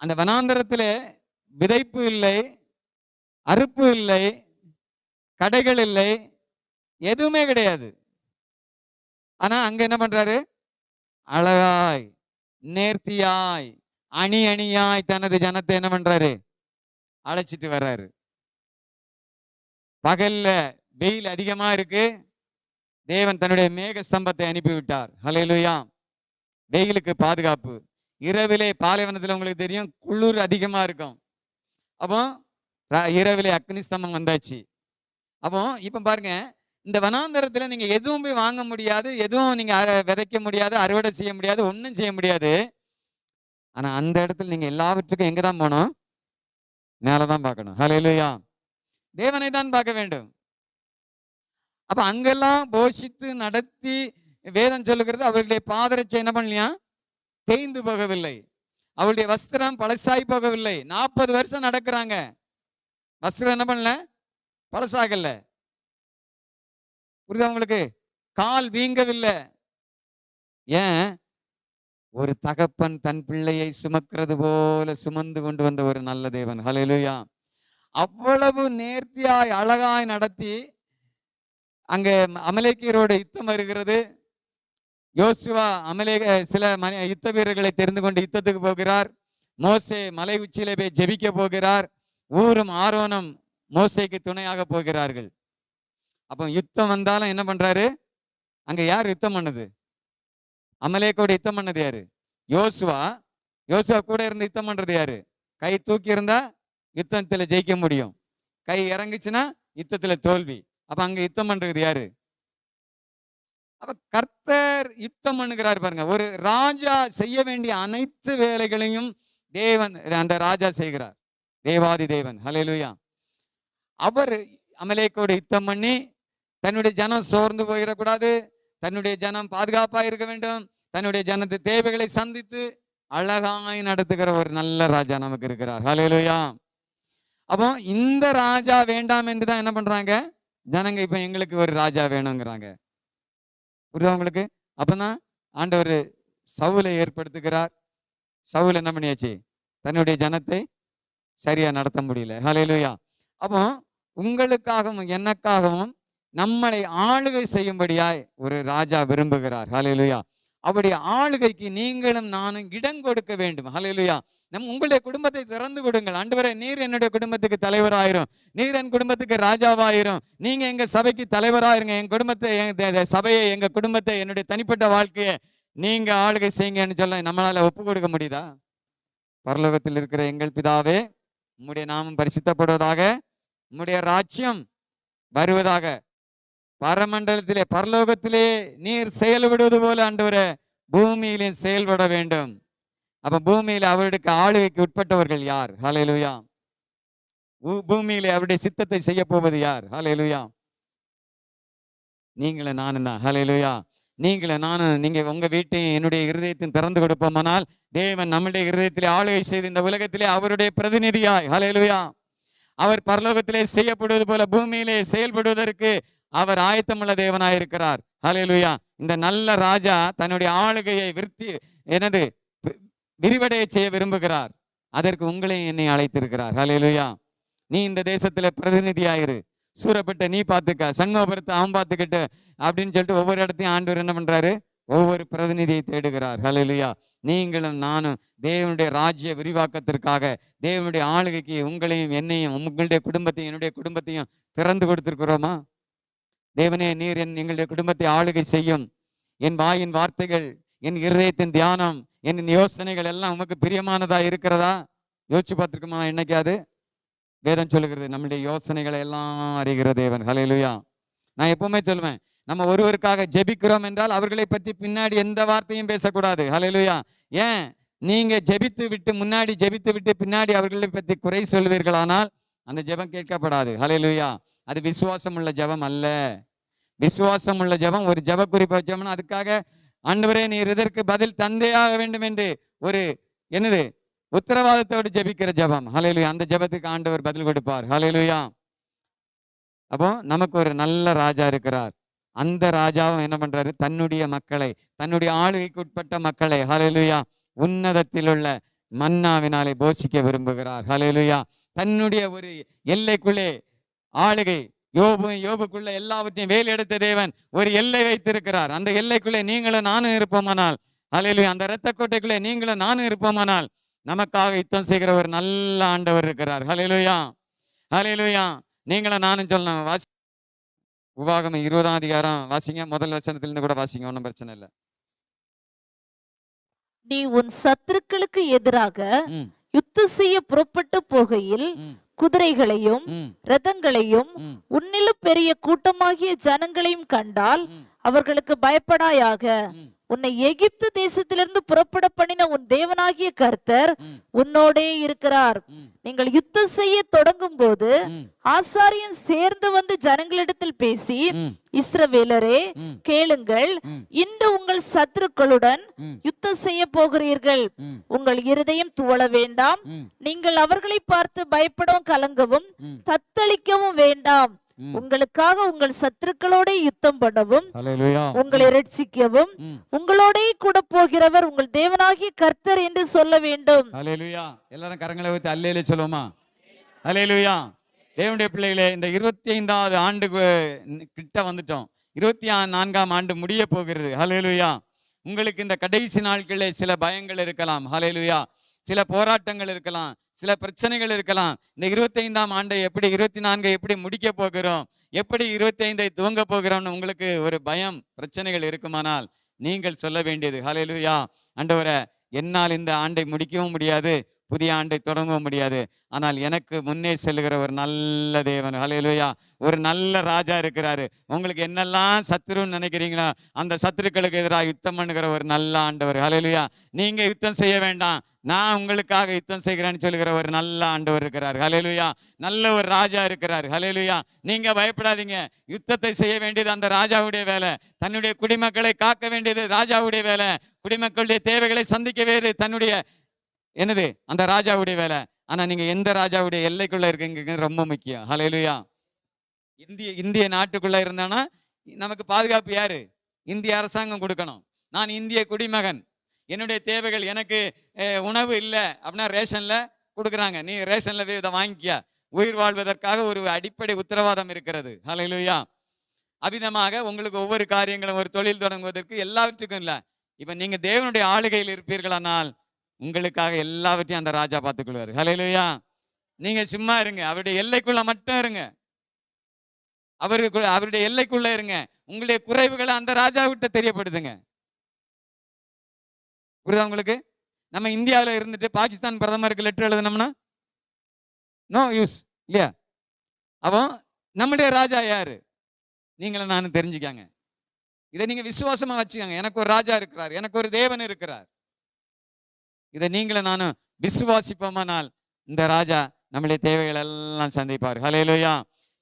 Speaker 1: அந்த வனாந்தரத்திலே விதைப்பு இல்லை, அறுப்பு இல்லை, கடைகள் இல்லை, எதுவுமே கிடையாது. ஆனா அங்க என்ன பண்றாரு? அழகாய், நேர்த்தியாய், அணி அணியாய் தனது ஜனத்தை என்ன பண்றாரு? அழைச்சிட்டு வர்றாரு. பகல்ல வெயில் அதிகமா இருக்கு, தேவன் தன்னுடைய மேக ஸ்தம்பத்தை அனுப்பிவிட்டார். ஹல்லேலூயா. வெயிலுக்கு பாதுகாப்பு. இரவிலே பாலைவனத்துல உங்களுக்கு தெரியும், குளிர் அதிகமா இருக்கும். அப்போ இரவிலே அக்னி ஸ்தம்பம் வந்தாச்சு. அப்போ இப்ப பாருங்க, இந்த வனாந்தரத்துல நீங்க எதுவும் போய் வாங்க முடியாது, எதுவும் நீங்க விதைக்க முடியாது, அறுவடை செய்ய முடியாது, ஒன்றும் செய்ய முடியாது. ஆனா அந்த இடத்துல நீங்க எல்லாவற்றுக்கும் எங்க தான் போகணும்? மேலதான் பார்க்கணும். ஹல்லேலூயா. தேவனை தான் பார்க்க வேண்டும். அப்ப அங்கெல்லாம் போஷித்து நடத்தி வேதம் சொல்லுகிறது, அவர்களுடைய பாதரட்சை என்ன பண்ணலையா? தேய்ந்து போகவில்லை. அவளுடைய வஸ்திரம் பழசாய் போகவில்லை. 40 வருஷம் நடக்கிறாங்க, வஸ்திரம் என்ன பண்ணல? பழசாகல. புரியுதா உங்களுக்கு? கால் வீங்கவில்லை. ஏன்? ஒரு தகப்பன் தன் பிள்ளையை சுமக்கிறது போல சுமந்து கொண்டு வந்த ஒரு நல்ல தேவன். ஹல்லேலூயா. அவ்வளவு நேர்த்தியாய் அழகாய் நடத்தி அங்க அமலேக்கியரோட யுத்தம் வருகிறது. யோசுவா சில யுத்த வீரர்களை தெரிந்து கொண்டு யுத்தத்துக்கு போகிறார். மோசே மலை உச்சியிலே போய் ஜெபிக்க போகிறார். ஊரும் ஆரோனும் மோசேக்கு துணையாக போகிறார்கள். அப்போ யுத்தம் வந்தாலும் என்ன பண்றாரு? அங்க யார் யுத்தம் பண்ணது? அமலேக்கோட யுத்தம் பண்ணது யாரு? யோசுவா. யோசுவா கூட இருந்து யுத்தம் பண்றது யாரு? கை தூக்கி இருந்தா யுத்தத்துல ஜெயிக்க முடியும், கை இறங்குச்சுன்னா யுத்தத்துல தோல்வி. அப்ப அங்க யுத்தம் பண்றது யாரு? அப்ப கர்த்தர் யுத்தம் பண்ணுகிறார். பாருங்க, ஒரு ராஜா செய்ய வேண்டிய அனைத்து வேலைகளையும் தேவன் அந்த ராஜா செய்கிறார். தேவாதி தேவன், ஹல்லேலூயா. அவர் அமலேக்கோடு யுத்தம் பண்ணி தன்னுடைய ஜனம் சோர்ந்து போயிடக்கூடாது, தன்னுடைய ஜனம் பாதுகாப்பா இருக்க வேண்டும், தன்னுடைய ஜனத்து தேவைகளை சந்தித்து அழகாய் நடத்துகிற ஒரு நல்ல ராஜா நமக்கு இருக்கிறார். ஹல்லேலூயா. அப்போ இந்த ராஜா வேண்டாம் என்று தான் என்ன பண்றாங்க ஜனங்க, இப்ப எங்களுக்கு ஒரு ராஜா வேணுங்கிறாங்க. புரியுதா உங்களுக்கு? அப்பதான் ஆண்டவர் சவுலை ஏற்படுத்துகிறார். சவுல் என்ன பண்ணியாச்சு, தன்னுடைய ஜனத்தை சரியா நடத்த முடியல. ஹல்லேலூயா. அப்போ உங்களுக்காகவும் எனக்காகவும் நம்மளை ஆளுகை செய்யும்படியாய் ஒரு ராஜா விரும்புகிறார். ஹல்லேலூயா. அவருடைய ஆளுகைக்கு நீங்களும் நானும் இடம் கொடுக்க வேண்டும். ஹல்லேலூயா. உங்களுடைய குடும்பத்தை திறந்து கொடுங்கள். ஆண்டவரே, நீர் என்னுடைய குடும்பத்துக்கு தலைவராயிரும், நீர் என் குடும்பத்துக்கு ராஜாவாயிரும், நீங்க எங்க சபைக்கு தலைவராயிருங்க, என் குடும்பத்தை, எங்க சபையை, எங்க குடும்பத்தை, என்னுடைய தனிப்பட்ட வாழ்க்கையை நீங்க ஆளுகை செய்யுங்கன்னு சொல்ல நம்மளால ஒப்பு கொடுக்க முடியுதா? பரலோகத்தில் இருக்கிற எங்கள் பிதாவே, உம்முடைய நாமம் பரிசுத்தப்படுவதாக, உம்முடைய ராஜ்யம் வருவதாக, பரமண்டலத்திலே பரலோகத்திலே நீர் செயல்படுவது போல ஆண்டவரே பூமியிலே செயல்பட வேண்டும். அப்ப பூமியில அவருடைய ஆளுகைக்கு உட்பட்டவர்கள் யார்? ஹல்லேலூயா. பூமியிலே அவருடைய சித்தத்தை செய்ய போவது யார்? ஹல்லேலூயா. நீங்கள நானும் தான். ஹல்லேலூயா. நீங்கள நானும், நீங்க உங்க வீட்டையும் என்னுடைய இருதயத்தையும் திறந்து கொடுப்போமானால் தேவன் நம்முடைய இருதயத்திலே ஆளுகை செய்து இந்த உலகத்திலே அவருடைய பிரதிநிதியாய், ஹல்லேலூயா, அவர் பரலோகத்திலே செய்யப்படுவது போல பூமியிலே செயல்படுவதற்கு அவர் ஆயத்தமுள்ள தேவனாயிருக்கிறார். ஹல்லேலூயா. இந்த நல்ல ராஜா தன்னுடைய ஆளுகையை விரிவடைய செய்ய விரும்புகிறார். அதற்கு உங்களையும் என்னை அழைத்திருக்கிறார். ஹல்லேலூயா. நீ இந்த தேசத்துல பிரதிநிதியாயிரு, சூரப்பட்ட நீ பார்த்துக்க, சண்முகபுரத்தை அவன் பார்த்துக்கிட்டு அப்படின்னு சொல்லிட்டு ஒவ்வொரு இடத்தையும் ஆண்டவர் என்ன பண்றாரு, ஒவ்வொரு பிரதிநிதியை தேடுகிறார். ஹல்லேலூயா. நீங்களும் நானும் தேவனுடைய ராஜ்ய விரிவாக்கத்திற்காக, தேவனுடைய ஆளுகைக்கு உங்களையும் என்னையும், உங்களுடைய குடும்பத்தையும் என்னுடைய குடும்பத்தையும் திறந்து கொடுத்திருக்கிறோமா? தேவனே, நீர் எங்களுடைய குடும்பத்தை ஆளுகை செய்யும். என் வாயின் வார்த்தைகள், என் இருதயத்தின் தியானம், என் யோசனைகள் எல்லாம் உமக்கு பிரியமானதா இருக்கிறதா? யோசிச்சு பார்த்துருக்குமா என்னைக்காது? வேதம் சொல்லுகிறது நம்முடைய யோசனைகளை எல்லாம் அறிகிற தேவன். ஹல்லேலூயா. நான் எப்பவுமே சொல்லுவேன், நம்ம ஒருவருக்காக ஜெபிக்கிறோம் என்றால் அவர்களை பற்றி பின்னாடி எந்த வார்த்தையும் பேசக்கூடாது. ஹல்லேலூயா. ஏன்? நீங்க ஜெபித்து விட்டு, முன்னாடி ஜெபித்து விட்டு பின்னாடி அவர்களை பற்றி குறை சொல்வீர்களானால் அந்த ஜெபம் கேட்கப்படாது. ஹல்லேலூயா. அது விசுவாசம் உள்ள ஜெபம் அல்ல. விசுவாசம் உள்ள ஜெபம், ஒரு ஜெப குறிப்பை வச்சோம்னா அதுக்காக ஆண்டவரே நீர் இதற்கு பதில் தந்தையாக வேண்டும் என்று ஒரு உத்தரவாதத்தோடு ஜெபிக்கிற ஜெபம். ஹல்லேலூயா. அந்த ஜெபத்துக்கு ஆண்டவர் பதில் கொடுப்பார். ஹல்லேலூயா. அப்போ நமக்கு ஒரு நல்ல ராஜா இருக்கிறார். அந்த ராஜாவும் என்ன பண்றாரு, தன்னுடைய மக்களை, தன்னுடைய ஆளுகைக்கு உட்பட்ட மக்களை, ஹல்லேலூயா, உன்னதத்தில் உள்ள மன்னாவினாலே போஷிக்க விரும்புகிறார். ஹல்லேலூயா. தன்னுடைய ஒரு எல்லைக்குள்ளே ஆளுகை, யோபுக்குள்ள எல்லாவற்றையும் வேலை எடுத்த தேவன் ஒரு எல்லை வைத்திருக்கிறார். அந்த எல்லைக்குள்ளே நீங்களும் நானும் இருப்போமானால், ஹல்லேலூயா, அந்த இரத்த கோட்டைக்குள்ளே நீங்களும் நானும் இருப்போமானால் நமக்காக யுத்தம் செய்கிற ஒரு நல்ல ஆண்டவர் இருக்கிறார். ஹல்லேலூயா. ஹல்லேலூயா. நீங்களும் நானும் சொல்லணும். உபாகமம் 20ஆம் அதிகாரம் வாசிங்க, முதல் வசனத்திலிருந்து கூட வாசிங்க, ஒன்றும் பிரச்சனை இல்லை.
Speaker 2: நீ உன் சத்துருக்களுக்கு எதிராக யுத்தம் செய்ய புறப்பட்டு போகையில் குதிரைகளையும் ரதங்களையும் உன்னிலும் பெரிய கூட்டமாகிய ஜனங்களையும் கண்டால் அவர்களுக்கு பயப்படாயாக. உன்னை எகிப்து தேசத்திலிருந்து புறப்பட பண்ணின உன் தேவனாகிய கர்த்தர் உன்னோடே இருக்கிறார். நீங்கள் யுத்தம் செய்ய தொடங்கும் போது ஆசாரியன் சேர்ந்து வந்து ஜனங்களிடத்தில் பேசி, இஸ்ரவேலரே கேளுங்கள், இன்று உங்கள் சத்துருக்களுடன் யுத்தம் செய்ய போகிறீர்கள். உங்கள் இருதயம் துவள வேண்டாம். நீங்கள் அவர்களை பார்த்து பயப்படவும் கலங்கவும் தத்தளிக்கவும் வேண்டாம். உங்களுக்காக உங்கள் சத்துருக்களோட யுத்தம் பண்ணவும் உங்களை ரட்சிக்கவும் உங்களோட கூட போகிறவர் உங்கள் தேவனாகிய கர்த்தர் என்று சொல்ல வேண்டும்.
Speaker 1: ஹல்லேலூயா. எல்லாரும் கரங்களை வைத்து அல்லேலூயா சொல்லுவோமா? ஹல்லேலூயா. தேவனுடைய பிள்ளைகளே, இந்த 25வது ஆண்டு கிட்ட வந்துட்டோம். 24ஆம் ஆண்டு முடிய போகிறது. ஹல்லேலூயா. உங்களுக்கு இந்த கடைசி நாட்களிலே சில பயங்கள் இருக்கலாம். ஹல்லேலூயா. சில போராட்டங்கள் இருக்கலாம், சில பிரச்சனைகள் இருக்கலாம். இந்த 25ஆம் ஆண்டை எப்படி, 24 எப்படி முடிக்க போகிறோம், எப்படி 25ஐ துவங்க போகிறோம்னு உங்களுக்கு ஒரு பயம், பிரச்சனைகள் இருக்குமானால் நீங்கள் சொல்ல வேண்டியது, ஹல்லேலூயா, ஆண்டவரே, என்னால் இந்த ஆண்டை முடிக்கவும் முடியாது, புதிய ஆண்டை தொடங்க முடியாது. ஆனால் எனக்கு முன்னே செல்லுகிற ஒரு நல்ல தேவன், ஹல்லேலூயா, ஒரு நல்ல ராஜா இருக்கிறாரு. உங்களுக்கு என்னெல்லாம் சத்துருன்னு நினைக்கிறீங்களோ அந்த சத்துருக்களுக்கு எதிராக யுத்தம் பண்ணுகிற ஒரு நல்ல ஆண்டவர், ஹல்லேலூயா. நீங்க யுத்தம் செய்ய வேண்டாம், நான் உங்களுக்காக யுத்தம் செய்கிறேன்னு சொல்லுகிற ஒரு நல்ல ஆண்டவர் இருக்கிறார், ஹல்லேலூயா. நல்ல ஒரு ராஜா இருக்கிறார், ஹல்லேலூயா. நீங்க பயப்படாதீங்க. யுத்தத்தை செய்ய வேண்டியது அந்த ராஜாவுடைய வேலை. தன்னுடைய குடிமக்களை காக்க வேண்டியது ராஜாவுடைய வேலை. குடிமக்களுடைய தேவைகளை சந்திக்க வேறு தன்னுடைய என்னது அந்த ராஜாவுடைய வேலை. ஆனா நீங்க எந்த ராஜாவுடைய எல்லைக்குள்ள இருக்கீங்க ரொம்ப முக்கியம், ஹல்லேலூயா. இந்திய நாட்டுக்குள்ள இருந்தானா நமக்கு பாதுகாப்பு யாரு? இந்திய அரசாங்கம் கொடுக்கணும். நான் இந்திய குடிமகன், என்னுடைய தேவைகள், எனக்கு உணவு இல்லை அப்படின்னா ரேஷன்ல கொடுக்குறாங்க. நீ ரேஷன்ல இதை வாங்கிக்க. உயிர் வாழ்வதற்காக ஒரு அடிப்படை உத்தரவாதம் இருக்கிறது, ஹல்லேலூயா. அவ்விதமாக உங்களுக்கு ஒவ்வொரு காரியங்களும், ஒரு தொழில் தொடங்குவதற்கு எல்லாவற்றுக்கும் இல்லை. இப்ப நீங்க தேவனுடைய ஆளுகையில் இருப்பீர்களானால் உங்களுக்காக எல்லாவற்றையும் அந்த ராஜா பார்த்துக்கொள்வார், ஹல்லேலூயா. நீங்க சும்மா இருங்க, அவருடைய எல்லைக்குள்ள மட்டும் இருங்க. அவருடைய எல்லைக்குள்ள இருங்க. உங்களுடைய குறைவுகளை அந்த ராஜா விட்டு தெரியப்படுதுங்க. புரியுதா உங்களுக்கு? நம்ம இந்தியாவில் இருந்துட்டு பாகிஸ்தான் பிரதமருக்கு லெட்டர் எழுதணும்னா நோ யூஸ் இல்லையா? அப்போ நம்முடைய ராஜா யாரு? நீங்களும் நானும் தெரிஞ்சுக்காங்க. இதை நீங்க விசுவாசமா வச்சுக்கோங்க. எனக்கு ஒரு ராஜா இருக்கிறார், எனக்கு ஒரு தேவன் இருக்கிறார். இதை நீங்களும் நானும் விசுவாசிப்போமானால் இந்த ராஜா நம்முடைய தேவைகள் எல்லாம் சந்திப்பார், ஹல்லேலூயா.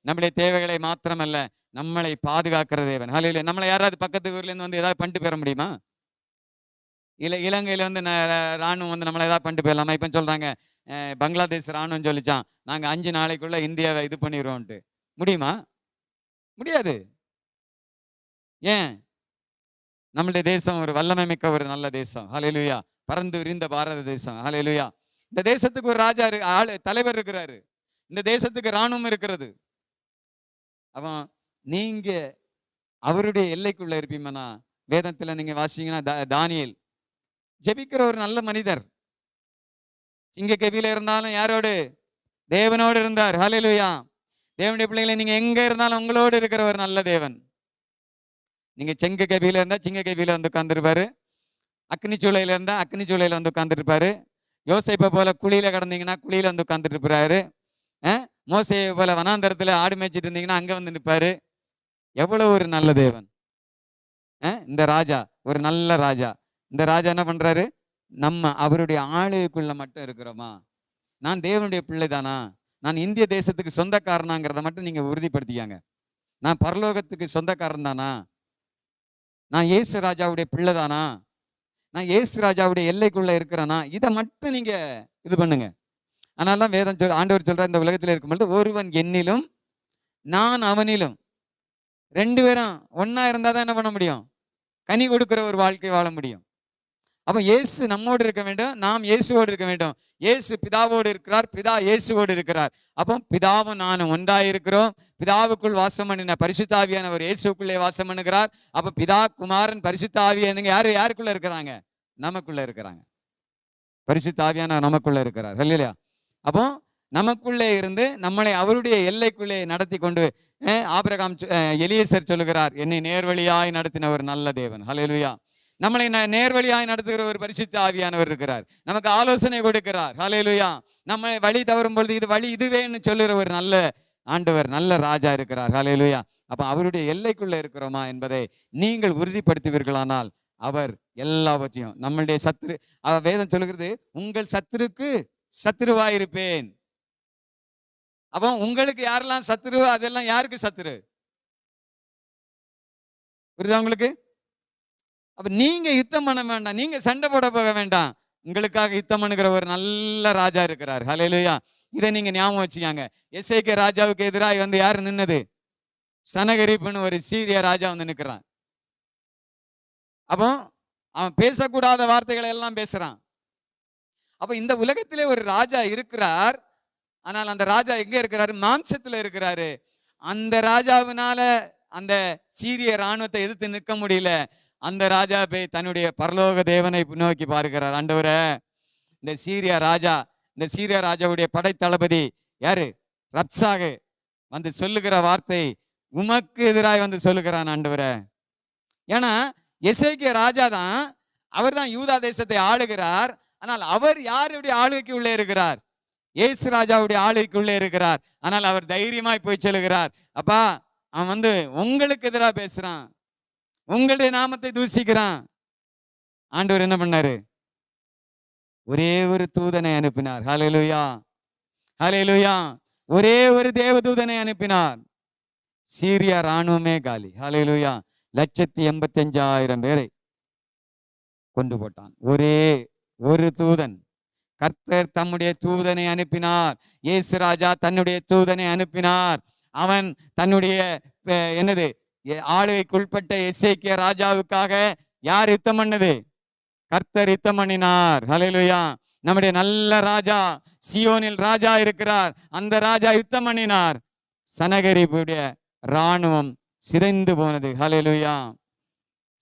Speaker 1: நம்முடைய தேவைகளை மாத்திரமல்ல, நம்மளை பாதுகாக்கிற தேவன், ஹல்லேலூயா. நம்மளை யாராவது பக்கத்து ஊர்ல இருந்து வந்து ஏதாவது பண்ணிட்டு பெற முடியுமா? இலங்கையில வந்து ராணுவம் வந்து நம்மளை ஏதாவது பண்ணிட்டு போயிடலாமா? இப்போ சொல்றாங்க பங்களாதேஷ் ராணுவம் சொல்லிச்சான், நாங்க 5 நாளைக்குள்ள இந்தியாவை இது பண்ணிடுவோம்ட்டு. முடியுமா? முடியாது. ஏன்? நம்மளுடைய தேசம் ஒரு வல்லமை மிக்க ஒரு நல்ல தேசம், ஹல்லேலூயா. பறந்து விரிந்த பாரத தேசம், ஹல்லேலூயா. இந்த தேசத்துக்கு ஒரு ராஜா தலைவர் இருக்கிறாரு. இந்த தேசத்துக்கு ராணுவம் இருக்கிறது. அவன் நீங்க அவருடைய எல்லைக்குள்ள இருப்பீங்கன்னா, வேதத்துல நீங்க வாசிங்கன்னா தானியேல் ஜெபிக்கிற ஒரு நல்ல மனிதர். சிங்க கபில இருந்தாலும் யாரோடு? தேவனோடு இருந்தார், ஹல்லேலூயா. தேவனுடைய பிள்ளைகளை நீங்க எங்க இருந்தாலும் உங்களோடு இருக்கிற ஒரு நல்ல தேவன். நீங்க செங்க கபில இருந்தா சிங்க கபில வந்து உட்கார்ந்துருப்பாரு. அக்னி சூளையில இருந்தா அக்னி சூளையில வந்து உட்கார்ந்துருப்பாரு. யோசேப்பை போல குழியில கிடந்தீங்கன்னா குழியில வந்து உட்கார்ந்துட்டு இருப்பாரு. மோசேயை போல வனாந்தரத்துல ஆடு மேய்ச்சிட்டு இருந்தீங்கன்னா அங்க வந்து நிற்பாரு. எவ்வளவு ஒரு நல்ல தேவன் இந்த ராஜா, ஒரு நல்ல ராஜா. இந்த ராஜா என்ன பண்றாரு? நம்ம அவருடைய ஆளுக்குள்ள மட்டும் இருக்கிறோமா? நான் தேவனுடைய பிள்ளை தானா? நான் இந்திய தேசத்துக்கு சொந்தக்காரனாங்கிறத மட்டும் நீங்க உறுதிப்படுத்திக்காங்க. நான் பரலோகத்துக்கு சொந்தக்காரன் தானா? நான் இயேசு ராஜாவுடைய பிள்ளை தானா? நான் இயேசு ராஜாவுடைய எல்லைக்குள்ள இருக்கிறேனா? இதை மட்டும் நீங்க இது பண்ணுங்க. அதனால தான் வேதம் ஆண்டவர் சொல்ற, இந்த உலகத்தில் இருக்கும்பொழுது ஒருவன் என்னிலும் நான் அவனிலும், 2 பேரும் ஒன்னா இருந்தா தான் என்ன பண்ண முடியும்? கனி கொடுக்கிற ஒரு வாழ்க்கை வாழ முடியும். அப்ப இயேசு நம்மோடு இருக்க வேண்டும், நாம் இயேசுவோடு இருக்க வேண்டும். இயேசு பிதாவோடு இருக்கிறார், பிதா இயேசுவோடு இருக்கிறார். அப்போ பிதாவும் நானும் ஒன்றாயிருக்கிறோம். பிதாவுக்குள் வாசம் பண்ணின பரிசுத்த ஆவியானவர் இயேசுக்குள்ளே வாசம் பண்ணுகிறார். அப்ப பிதா, குமாரன், பரிசுத்த ஆவியானவங்க யாருக்குள்ள இருக்கிறாங்க? நமக்குள்ள இருக்கிறாங்க. பரிசுத்த ஆவியானவர் நமக்குள்ள இருக்கிறார், ஹல்லேலூயா. அப்போ நமக்குள்ளே இருந்து நம்மளை அவருடைய எல்லைக்குள்ளே நடத்தி கொண்டு ஆபிரகாம் எலியேசர் சொல்லுகிறார், என்னை நேர்வழியாய் நடத்தின ஒரு நல்ல தேவன், ஹல்லேலூயா. நம்மளை நேர்வழியாய் நடத்துகிற ஒரு பரிசுத்த ஆவியானவர் இருக்கிறார். நமக்கு ஆலோசனை கொடுக்கிறார், ஹல்லேலூயா. நம்மளை வழி தவறும் பொழுது இது வழி இதுவேன்னு சொல்லுற ஒரு நல்ல ஆண்டவர், நல்ல ராஜா இருக்கிறார், ஹல்லேலூயா. அப்ப அவருடைய எல்லைக்குள்ள இருக்கிறோமா என்பதை நீங்கள் உறுதிப்படுத்துவீர்களானால் அவர் எல்லாவற்றையும் நம்மளுடைய சத்துரு, வேதம் சொல்லுகிறது, உங்கள் சத்துருக்கு சத்துருவாயிருப்பேன். அப்போ உங்களுக்கு யாரெல்லாம் சத்துரு, அதெல்லாம் யாருக்கு சத்துரு? புரியுதா உங்களுக்கு? அப்ப நீங்க யுத்தம் பண்ண வேண்டாம், நீங்க சண்டை போட போக வேண்டாம். உங்களுக்காக யுத்தம் பண்ணுகிற ஒரு நல்ல ராஜா இருக்கிறார், ஹல்லேலூயா. இதை நீங்க ஞாபகம் வச்சுக்காங்க. எசேக்கியா ராஜாவுக்கு எதிராக வந்து யாரு நின்னது? சனகரிப்புன்னு ஒரு சீரிய ராஜா வந்து நிற்கிறான். அப்போ அவன் பேசக்கூடாத வார்த்தைகளை எல்லாம் பேசுறான். அப்ப இந்த உலகத்திலே ஒரு ராஜா இருக்கிறார். ஆனால் அந்த ராஜா எங்க இருக்கிறாரு? மாம்சத்துல இருக்கிறாரு. அந்த ராஜாவினால அந்த சீரிய ராணுவத்தை எதிர்த்து நிற்க முடியல. அந்த ராஜா போய் தன்னுடைய பரலோக தேவனை நோக்கி பார்க்கிறார். ஆண்டவரே, இந்த சீரியா ராஜாவுடைய படை தளபதி யாரு? ரப்சாகே வந்து சொல்லுகிற வார்த்தை உமக்கு எதிராய் வந்து சொல்லுகிறான் ஆண்டவரே. ஏன்னா எசேக்கியா ராஜா தான், அவர் தான் யூதா தேசத்தை ஆளுகிறார். ஆனால் அவர் யாருடைய ஆளுகைக்கு உள்ளே இருக்கிறார்? இயேசு ராஜாவுடைய ஆளுகைக்குள்ளே இருக்கிறார். ஆனால் அவர் தைரியமாய் போய் சொல்லுகிறார், அப்பா அவன் உங்களுக்கு எதிராக பேசுறான், உங்களுடைய நாமத்தை தூசிக்கிறான். ஆண்டவர் என்ன பண்ணாரு? ஒரே ஒரு தூதனை அனுப்பினார். ஹல்லேலூயா, ஹல்லேலூயா. ஒரே ஒரு தேவதூதனை அனுப்பினார். சீரியா ராணுவமே காலி. ஹல்லேலூயா. 185,000 பேரை கொண்டு போட்டான். ஒரே ஒரு தூதன். கர்த்தர் தம்முடைய தூதனை அனுப்பினார். இயேசு ராஜா தன்னுடைய தூதனை அனுப்பினார். அவன் தன்னுடைய ஆளுகைக்குட்பட்ட எசேக்கியா ராஜாவுக்காக யார் யுத்தம் பண்ணது? கர்த்தர் யுத்தம் பண்ணினார். ஹல்லேலூயா. நம்முடைய நல்ல ராஜா, சியோனில் ராஜா இருக்கிறார். அந்த ராஜா யுத்தம் பண்ணினார். சனகரிப்புடைய ராணுவம் சிதைந்து போனது. ஹல்லேலூயா.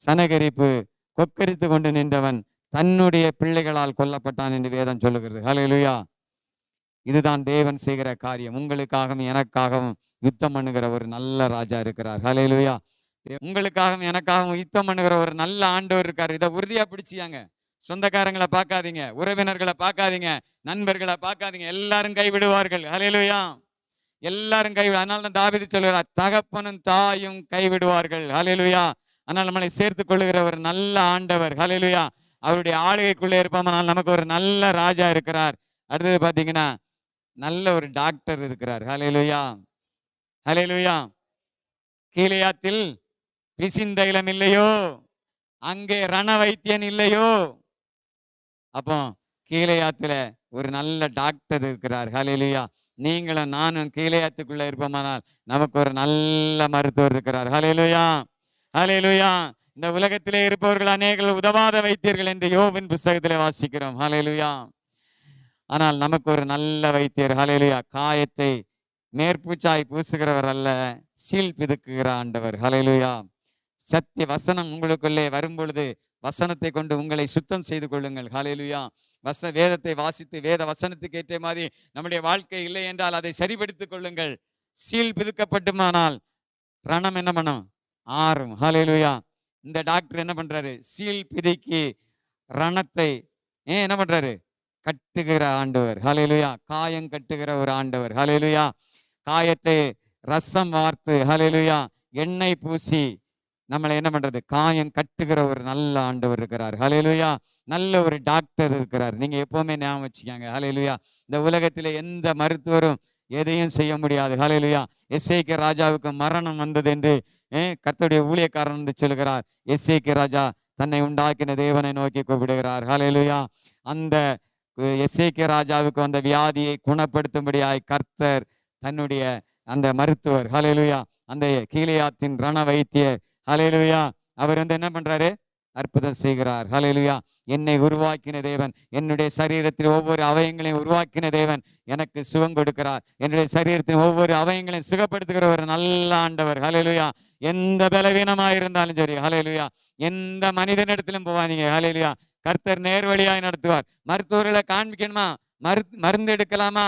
Speaker 1: சனகரிப்பு கொக்கரித்து கொண்டு நின்றவன் தன்னுடைய பிள்ளைகளால் கொல்லப்பட்டான் என்று வேதம் சொல்லுகிறது. ஹல்லேலூயா. இதுதான் தேவன் செய்கிற காரியம். உங்களுக்காகவும் எனக்காகவும் யுத்தம் பண்ணுகிற ஒரு நல்ல ராஜா இருக்கிறார். ஹல்லேலூயா. உங்களுக்காகவும் எனக்காகவும் யுத்தம் பண்ணுகிற ஒரு நல்ல ஆண்டவர் இருக்கார். இதை உறுதியா பிடிச்சியாங்க. சொந்தக்காரங்களை பார்க்காதீங்க, உறவினர்களை பார்க்காதீங்க, நண்பர்களை பார்க்காதீங்க. எல்லாரும் கைவிடுவார்கள். ஹல்லேலூயா. எல்லாரும் அதனால தான் தாவீது சொல்கிறார், தகப்பனும் தாயும் கைவிடுவார்கள். ஹல்லேலூயா. ஆனால் நம்மளை சேர்த்து கொள்ளுகிற ஒரு நல்ல ஆண்டவர். ஹல்லேலூயா. அவருடைய ஆளுகைக்குள்ளே இருப்போம்னால் நமக்கு ஒரு நல்ல ராஜா இருக்கிறார். அடுத்தது பார்த்தீங்கன்னா நல்ல ஒரு டாக்டர் இருக்கிறார். ஹல்லேலூயா, ஹல்லேலூயா. கீலேயாத்தில் பிசிந்தைலம் இல்லையோ, அங்கே ரண வைத்தியன் இல்லையோ. அப்போ கீலேயாத்துல ஒரு நல்ல டாக்டர் இருக்கிறார். ஹல்லேலூயா. நீங்களும் நானும் கீலேயாத்துக்குள்ள இருப்போமானால் நமக்கு ஒரு நல்ல மருத்துவர் இருக்கிறார். ஹல்லேலூயா, ஹல்லேலூயா. இந்த உலகத்திலே இருப்பவர்கள் அநேகர்கள் உதவாத வைத்தியர்கள் என்று யோபின் புஸ்தகத்திலே வாசிக்கிறோம். ஹல்லேலூயா. ஆனால் நமக்கு ஒரு நல்ல வைத்தியர். ஹல்லேலூயா. காயத்தை மேற்பூச்சாய் பூசுகிறவர் அல்ல, சீல் பிதுக்குகிற ஆண்டவர். ஹல்லேலூயா. சத்திய வசனம் உங்களுக்குள்ளே வரும்பொழுது வசனத்தை கொண்டு உங்களை சுத்தம் செய்து கொள்ளுங்கள். ஹல்லேலூயா. வேதத்தை வாசித்து வேத வசனத்துக்கு ஏற்ற மாதிரி நம்முடைய வாழ்க்கை இல்லை என்றால் அதை சரிபடுத்திக் கொள்ளுங்கள். சீல் பிதுக்கப்பட்டுமானால் ரணம் என்ன பண்ணும்? ஆறும். ஹல்லேலூயா. இந்த டாக்டர் என்ன பண்றாரு? சீல் பிதுக்கி ரணத்தை என்ன பண்றாரு? கட்டுகிற ஆண்டவர். ஹல்லேலூயா. காயம் கட்டுகிற ஒரு ஆண்டவர். ஹல்லேலூயா. காயத்தை ரசம் வார்த்து, ஹல்லேலூயா, எண்ணெய் பூசி நம்மளை என்ன பண்றது? காயம் கட்டுகிற ஒரு நல்ல ஆண்டவர் இருக்கிறார். ஹல்லேலூயா. நல்ல ஒரு டாக்டர் இருக்கிறார். நீங்க எப்பவுமே ஞாபகம் வச்சுக்காங்க. ஹல்லேலூயா. இந்த உலகத்திலே எந்த மருத்துவரும் எதையும் செய்ய முடியாது. ஹல்லேலூயா. எசேக்கியா ராஜாவுக்கு மரணம் வந்தது என்று கர்த்தருடைய ஊழியக்காரன் என்று சொல்கிறார். எசேக்கியா ராஜா தன்னை உண்டாக்கின தேவனை நோக்கி கூப்பிடுகிறார். ஹல்லேலூயா. அந்த எசேக்கியா ராஜாவுக்கு வந்த வியாதியை குணப்படுத்தும்படியாய் கர்த்தர் தன்னுடைய அந்த மருத்துவர், ஹல்லேலூயா, அந்த கீலேயாத்தின் ரண வைத்தியர், ஹல்லேலூயா, அவர் என்ன பண்றாரு? அற்புதம் செய்கிறார். ஹல்லேலூயா. என்னை உருவாக்கின தேவன், என்னுடைய சரீரத்தில் ஒவ்வொரு அவயங்களையும் உருவாக்கின தேவன் எனக்கு சுகம் கொடுக்கிறார். என்னுடைய சரீரத்தின் ஒவ்வொரு அவயங்களையும் சுகப்படுத்துகிற ஒரு நல்ல ஆண்டவர். ஹல்லேலூயா. எந்த பலவீனமாக இருந்தாலும் சரி, ஹல்லேலூயா, எந்த மனிதனிடத்திலும் போவாதீங்க. ஹல்லேலூயா. கர்த்தர் நேர்வழியாய் நடத்துவார். மருத்துவர்களை காண்பிக்கணுமா? மருந்து எடுக்கலாமா?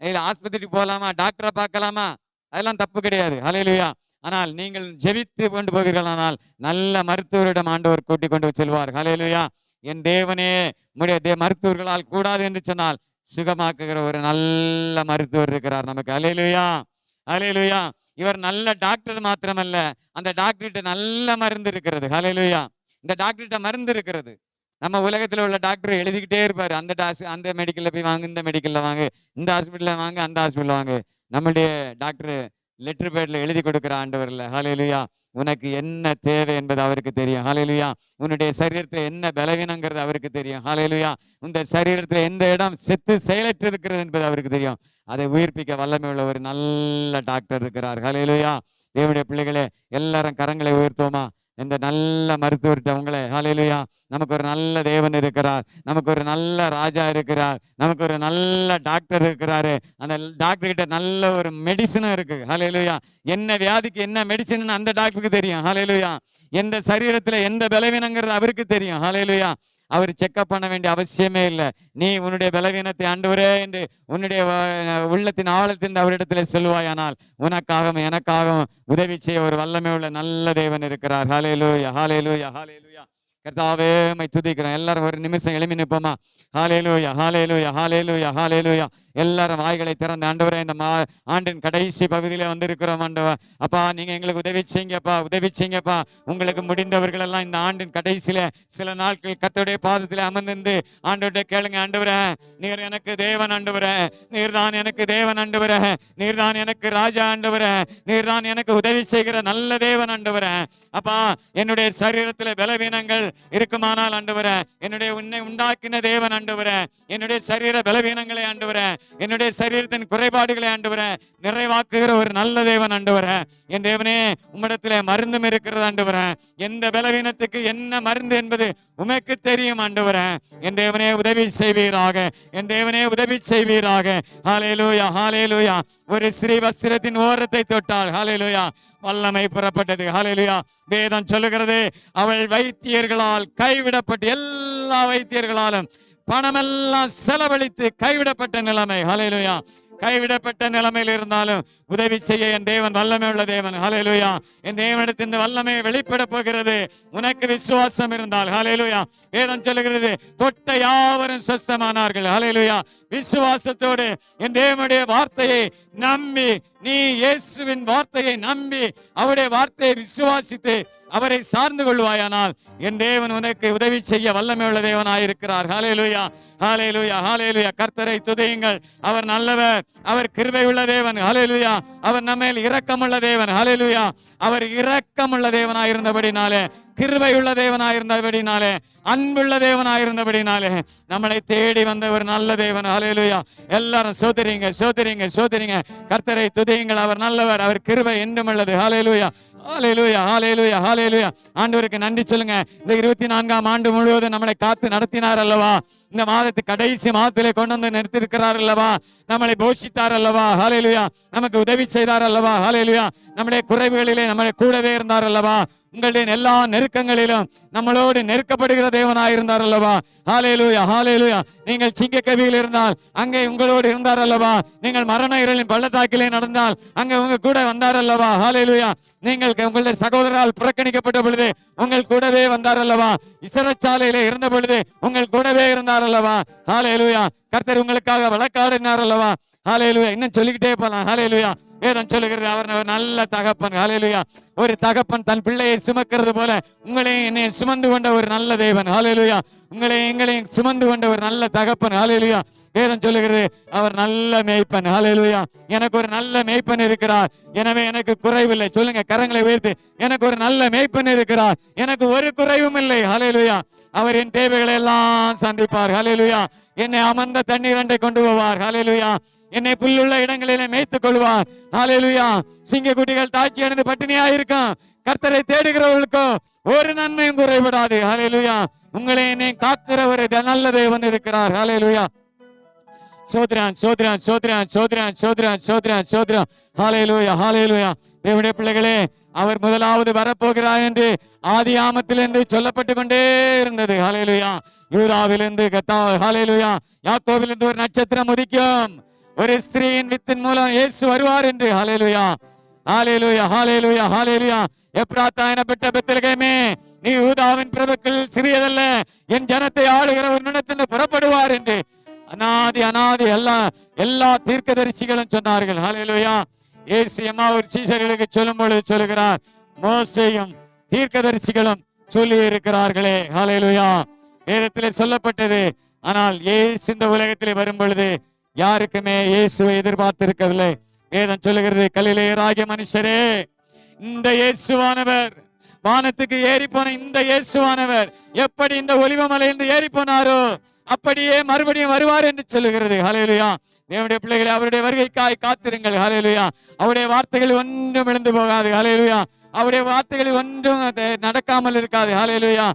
Speaker 1: இல்லை ஆஸ்பத்திரிக்கு போகலாமா? டாக்டரை பார்க்கலாமா? அதெல்லாம் தப்பு கிடையாது. ஹல்லேலூயா. ஆனால் நீங்கள் ஜெபித்து கொண்டு போவீர்களானால் நல்ல மருத்துவரிடம் ஆண்டவர் கூட்டிக் கொண்டு செல்வார். ஹல்லேலூயா. என் தேவனே உம்முடைய மருத்துவர்களால் கூடாது என்று சொன்னால் சுகமாக்குகிற ஒரு நல்ல மருத்துவர் இருக்கிறார் நமக்கு. ஹல்லேலூயா, ஹல்லேலூயா. இவர் நல்ல டாக்டர் மாத்திரமல்ல, அந்த டாக்டர்கிட்ட நல்ல மருந்து இருக்கிறது. ஹல்லேலூயா. இந்த டாக்டர்கிட்ட மருந்து இருக்கிறது. நம்ம உலகத்தில் உள்ள டாக்டர் எழுதிக்கிட்டே இருப்பார். அந்த மெடிக்கல்ல போய் வாங்க, இந்த மெடிக்கல்ல வாங்க, இந்த ஹாஸ்பிட்டல்ல வாங்க, அந்த ஹாஸ்பிட்டல் வாங்க. நம்முடைய டாக்டர் லெட்டர் பேட்ல எழுதி கொடுக்கிற ஆண்டவர் இல்ல. ஹல்லேலூயா. உனக்கு என்ன தேவை என்பது அவருக்கு தெரியும். ஹல்லேலூயா. உன்னுடைய சரீரத்தில் என்ன பலவீனங்கிறது அவருக்கு தெரியும். ஹல்லேலூயா. இந்த சரீரத்தில் எந்த இடம் செத்து செயலற்று இருக்கிறது என்பது அவருக்கு தெரியும். அதை உயிர்ப்பிக்க வல்லமை உள்ள ஒரு நல்ல டாக்டர் இருக்கிறார். ஹல்லேலூயா. தேவனுடைய பிள்ளைகளே, எல்லாரும் கரங்களை உயர்த்துவோமா? இந்த நல்ல மருத்துவர்கிட்ட உங்களை, ஹல்லேலூயா, நமக்கு ஒரு நல்ல தேவன் இருக்கிறார், நமக்கு ஒரு நல்ல ராஜா இருக்கிறார், நமக்கு ஒரு நல்ல டாக்டர் இருக்கிறாரு. அந்த டாக்டர் கிட்ட நல்ல ஒரு மெடிசனும் இருக்கு. ஹல்லேலூயா. என்ன வியாதிக்கு என்ன மெடிசன் அந்த டாக்டருக்கு தெரியும். ஹல்லேலூயா. எந்த சரீரத்துல எந்த பலவீனங்கிறது அவருக்கு தெரியும். ஹல்லேலூயா. அவர் செக்அப் பண்ண வேண்டிய அவசியமே இல்லை. நீ உன்னுடைய பலவீனத்தை ஆண்டவரே என்று உன்னுடைய உள்ளத்தின் ஆழத்தின் அவரிடத்தில் சொல்வாயானால் உனக்காகவும் எனக்காகவும் உதவி செய்ய ஒரு வல்லமை உள்ள நல்ல தேவன் இருக்கிறார். ஹல்லேலூயா, ஹல்லேலூயா, ஹல்லேலூயா. கர்த்தாவே உம்மை துதிக்கிறோம். எல்லாரும் ஒரு நிமிஷம் எழுப்பி நிற்போமா? ஹல்லேலூயா, ஹல்லேலூயா, ஹல்லேலூயா, ஹல்லேலூயா. எல்லாரும் வாய்களை திறந்த ஆண்டவரே, இந்த ஆண்டின் கடைசி பகுதியில வந்திருக்கிறோம் ஆண்டவர். அப்பா, நீங்க எங்களுக்கு உதவி செய்யுங்கப்பா, உதவி செய்யுங்கப்பா. உங்களுக்கு முடிந்தவர்கள் எல்லாம் இந்த ஆண்டின் கடைசியில சில நாட்கள் கர்த்தருடைய பாதத்தில் அமர்ந்து ஆண்டவர்கிட்ட கேளுங்க. ஆண்டவரே, நீர் எனக்கு தேவன் ஆண்டவரே, நீர்தான் எனக்கு தேவன் ஆண்டவரே, நீர்தான் எனக்கு ராஜா ஆண்டவரே, நீர்தான் எனக்கு உதவி செய்கிற நல்ல தேவன் ஆண்டவரே. அப்பா, என்னுடைய சரீரத்தில் பலவீனங்கள் இருக்குமானால் ஆண்டவரே, என்னுடைய உன்னை உண்டாக்கின தேவன் ஆண்டவரே, என்னுடைய சரீர பலவீனங்களை ஆண்டவரே, என்னுடைய சரீரத்தின் குறைபாடுகளை ஆண்டவரே நிறைவாக்குகிற ஒரு நல்ல தேவன் ஆண்டவரே. என் தேவனே, உம்மிடத்திலே மருந்தும் இருக்கிறது ஆண்டவரே. எந்த பலவீனத்துக்கு என்ன மருந்து என்பது உமக்கு தெரியும் ஆண்டவரே. என் தேவனே உதவி செய்வீராக, என் தேவனே உதவி செய்வீராக. ஹல்லேலூயா, ஹல்லேலூயா. ஒரு ஸ்ரீ வஸ்திரத்தின் ஓரத்தை தொட்டால் ஹல்லேலூயா வல்லமை புறப்பட்டது. ஹல்லேலூயா. வேதம் சொல்லுகிறது, அவள் வைத்தியர்களால் கைவிடப்பட்டு, எல்லா வைத்தியர்களாலும் பணமெல்லாம் செலவழித்து கைவிடப்பட்ட நிலைமை. ஹல்லேலூயா. கைவிடப்பட்ட நிலைமையில் இருந்தாலும் உதவி செய்ய என் தேவன் வல்லமை உள்ள தேவன். ஹல்லேலூயா. என் தேவனிடத்தில் இந்த வல்லமை வெளிப்பட போகிறது. உனக்கு விசுவாசம் இருந்தால் ஹல்லேலூயா. வேதம் சொல்லுகிறது, தொட்ட யாவரும் சுஸ்தமானார்கள். ஹல்லேலூயா. விசுவாசத்தோடு என் தேவனுடைய வார்த்தையை நம்பி, நீ இயேசுவின் வார்த்தையை நம்பி அவருடைய வார்த்தையை விசுவாசித்து அவரை சார்ந்து கொள்வாயானால் என் தேவன் உனக்கு உதவி செய்ய வல்லமை உள்ள தேவனாயிருக்கிறார். ஹல்லேலூயா, ஹல்லேலூயா, ஹல்லேலூயா. கர்த்தரை துதியுங்கள். அவர் நல்லவர், அவர் கிருபை உள்ள தேவன். ஹல்லேலூயா. அவர் நம்மேல் இரக்கமுள்ள தேவன். ஹல்லேலூயா. அவர் இரக்கமுள்ள தேவனாயிருந்தபடினாலே, கிருபையுள்ள தேவனாயிருந்தபடினாலே, அன்புள்ள தேவனாயிருந்தபடினாலே நம்மளை தேடி வந்த ஒரு நல்ல தேவன். ஹல்லேலூயா. எல்லாரும் சோதரிங்க, சோதரிங்க, சோதரிங்க. கர்த்தரை துதியுங்கள். அவர் நல்லவர், அவர் கிருபை என்றும் உள்ளது. ஹல்லேலூயா, ஹல்லேலூயா, ஹல்லேலூயா, ஹல்லேலூயா. ஆண்டவருக்கு நன்றி சொல்லுங்க. இந்த 24ஆம் ஆண்டு முழுவதும் நம்மளை காத்து நடத்தினார் அல்லவா? இந்த மாதத்து கடைசி மாதத்திலே கொண்டு வந்து நிறுத்திருக்கிறார் அல்லவா? நம்மளை போஷித்தார் அல்லவா? ஹல்லேலூயா. நமக்கு உதவி செய்தார் அல்லவா? ஹல்லேலூயா. நம்முடைய குறைவுகளிலே நம்மளை கூடவே இருந்தார் அல்லவா? உங்களுடைய எல்லா நெருக்கங்களிலும் நம்மளோடு நெருக்கப்படுகிற தேவனாயிருந்தார் அல்லவா? ஹல்லேலூயா, ஹல்லேலூயா. நீங்கள் சிங்கக்கவியில் இருந்தால் அங்கே உங்களோடு இருந்தார் அல்லவா? நீங்கள் மரண இருளின் பள்ளத்தாக்கிலே நடந்தால் அங்கே உங்க கூட வந்தார் அல்லவா? ஹல்லேலூயா. நீங்கள் உங்களுடைய சகோதரரால் புறக்கணிக்கப்பட்ட பொழுது உங்கள் கூடவே வந்தார் அல்லவா? சிறைச்சாலையிலே இருந்த பொழுது உங்கள் கூடவே இருந்தார் அல்லவா? ஹல்லேலூயா. கர்த்தர் உங்களுக்காக வழக்காடினார் அல்லவா? ஹல்லேலூயா. இன்னும் சொல்லிக்கிட்டே போலாம். ஹல்லேலூயா. வேதம் சொல்லுகிறது, அவர் ஒரு நல்ல தகப்பன். ஹல்லேலூயா. ஒரு தகப்பன் தன் பிள்ளையை சுமக்கிறது போல உங்களையும் என்னையும் சுமந்து கொண்ட ஒரு நல்ல தேவன். ஹல்லேலூயா. உங்களையும் எங்களையும் சுமந்து கொண்ட ஒரு நல்ல தகப்பன். ஹல்லேலூயா. வேதம் சொல்லுகிறது, அவர் நல்ல மேய்ப்பன். ஹல்லேலூயா. எனக்கு ஒரு நல்ல மேய்ப்பன் இருக்கிறார், எனவே எனக்கு குறைவில்லை. சொல்லுங்க, கரங்களை உயர்த்தி. எனக்கு ஒரு நல்ல மேய்ப்பன் இருக்கிறார், எனக்கு ஒரு குறைவும் இல்லை. ஹல்லேலூயா. அவர் என் தேவைகளை எல்லாம் சந்திப்பார். ஹல்லேலூயா. என்னை அமர்ந்த தண்ணீர் அண்டை கொண்டு போவார். ஹல்லேலூயா. என்னை புல்லுள்ள இடங்களிலே மேய்த்துக் கொள்வார். ஹல்லேலூயா. சிங்கக்குட்டிகள் தாட்சி அடைந்து பட்டினியா இருக்கும். கர்த்தரை தேடுகிறவர்களுக்கோ ஒரு நன்மையும் குறைபடாது. ஹல்லேலூயா. உங்களை என்னை காக்கிற ஒரு நல்ல தேவன் இருக்கிறார். ஹல்லேலூயா. சோத்ரான், சோத்ரான், சோத்ரான், சோத்ரான், சோத்ரான், சோத்ரான், சோத்ரான். ஹல்லேலூயா, ஹல்லேலூயா. தேவனுடைய பிள்ளைகளே, அவர் முதலாவது வரப்போகிறார் என்று ஆதி ஆமத்திலிருந்து சொல்லப்பட்டு கொண்டே இருந்தது. ஹல்லேலூயா. யூதாவிலிருந்து ஹல்லேலூயா, யாக்கோபிலிருந்து ஒரு நட்சத்திரம் உதிக்கும், ஒரு ஸ்திரீயின் வித்தின் மூலம் இயேசு வருவார் என்று. ஹல்லேலூயா, ஹல்லேலூயா, ஹல்லேலூயா, ஹல்லேலூயா. எப்ராத்தா எனப்பட்ட பெத்லகேமே, நீ யூதாவின் பிரபுக்கள் சிறியதல்ல, என் ஜனத்தை ஆளுகிற ஒரு நிலத்திலிருந்து புறப்படுவார் என்று அனாதி எல்லா தீர்க்கதரிசிகளும் சொன்னார்கள். ஹல்லேலூயா. இயேசு எம்மாவூர் சீஷர்களுக்கு சொல்லும் பொழுது சொல்லுகிறார், மோசேயும் தீர்க்கதரிசிகளும் சொல்லி இருக்கிறார்களே. ஹல்லேலூயா. வேதத்திலே சொல்லப்பட்டது. ஆனால் இயேசு இந்த உலகத்திலே வரும் பொழுது யாருக்குமே இயேசுவை எதிர்பார்த்திருக்கவில்லை. வேதம் சொல்லுகிறது, கலிலேயராகிய மனுஷரே, இந்த இயேசுவானவர், வானத்துக்கு ஏறி போன இந்த இயேசுவானவர் எப்படி இந்த ஒலிவமலையிலிருந்து ஏறி போனாரோ அப்படியே மறுபடியும் வருவார் என்று சொல்லுகிறது. ஹல்லேலூயா. தேவனுடைய பிள்ளைகளை, அவருடைய வருகைக்காய் காத்திருங்கள். ஹல்லேலூயா. அவருடைய வார்த்தைகள் ஒன்றும் இழந்து போகாது. ஹல்லேலூயா. அவருடைய வார்த்தைகள் ஒன்றும் நடக்காமல் இருக்காது. ஹல்லேலூயா.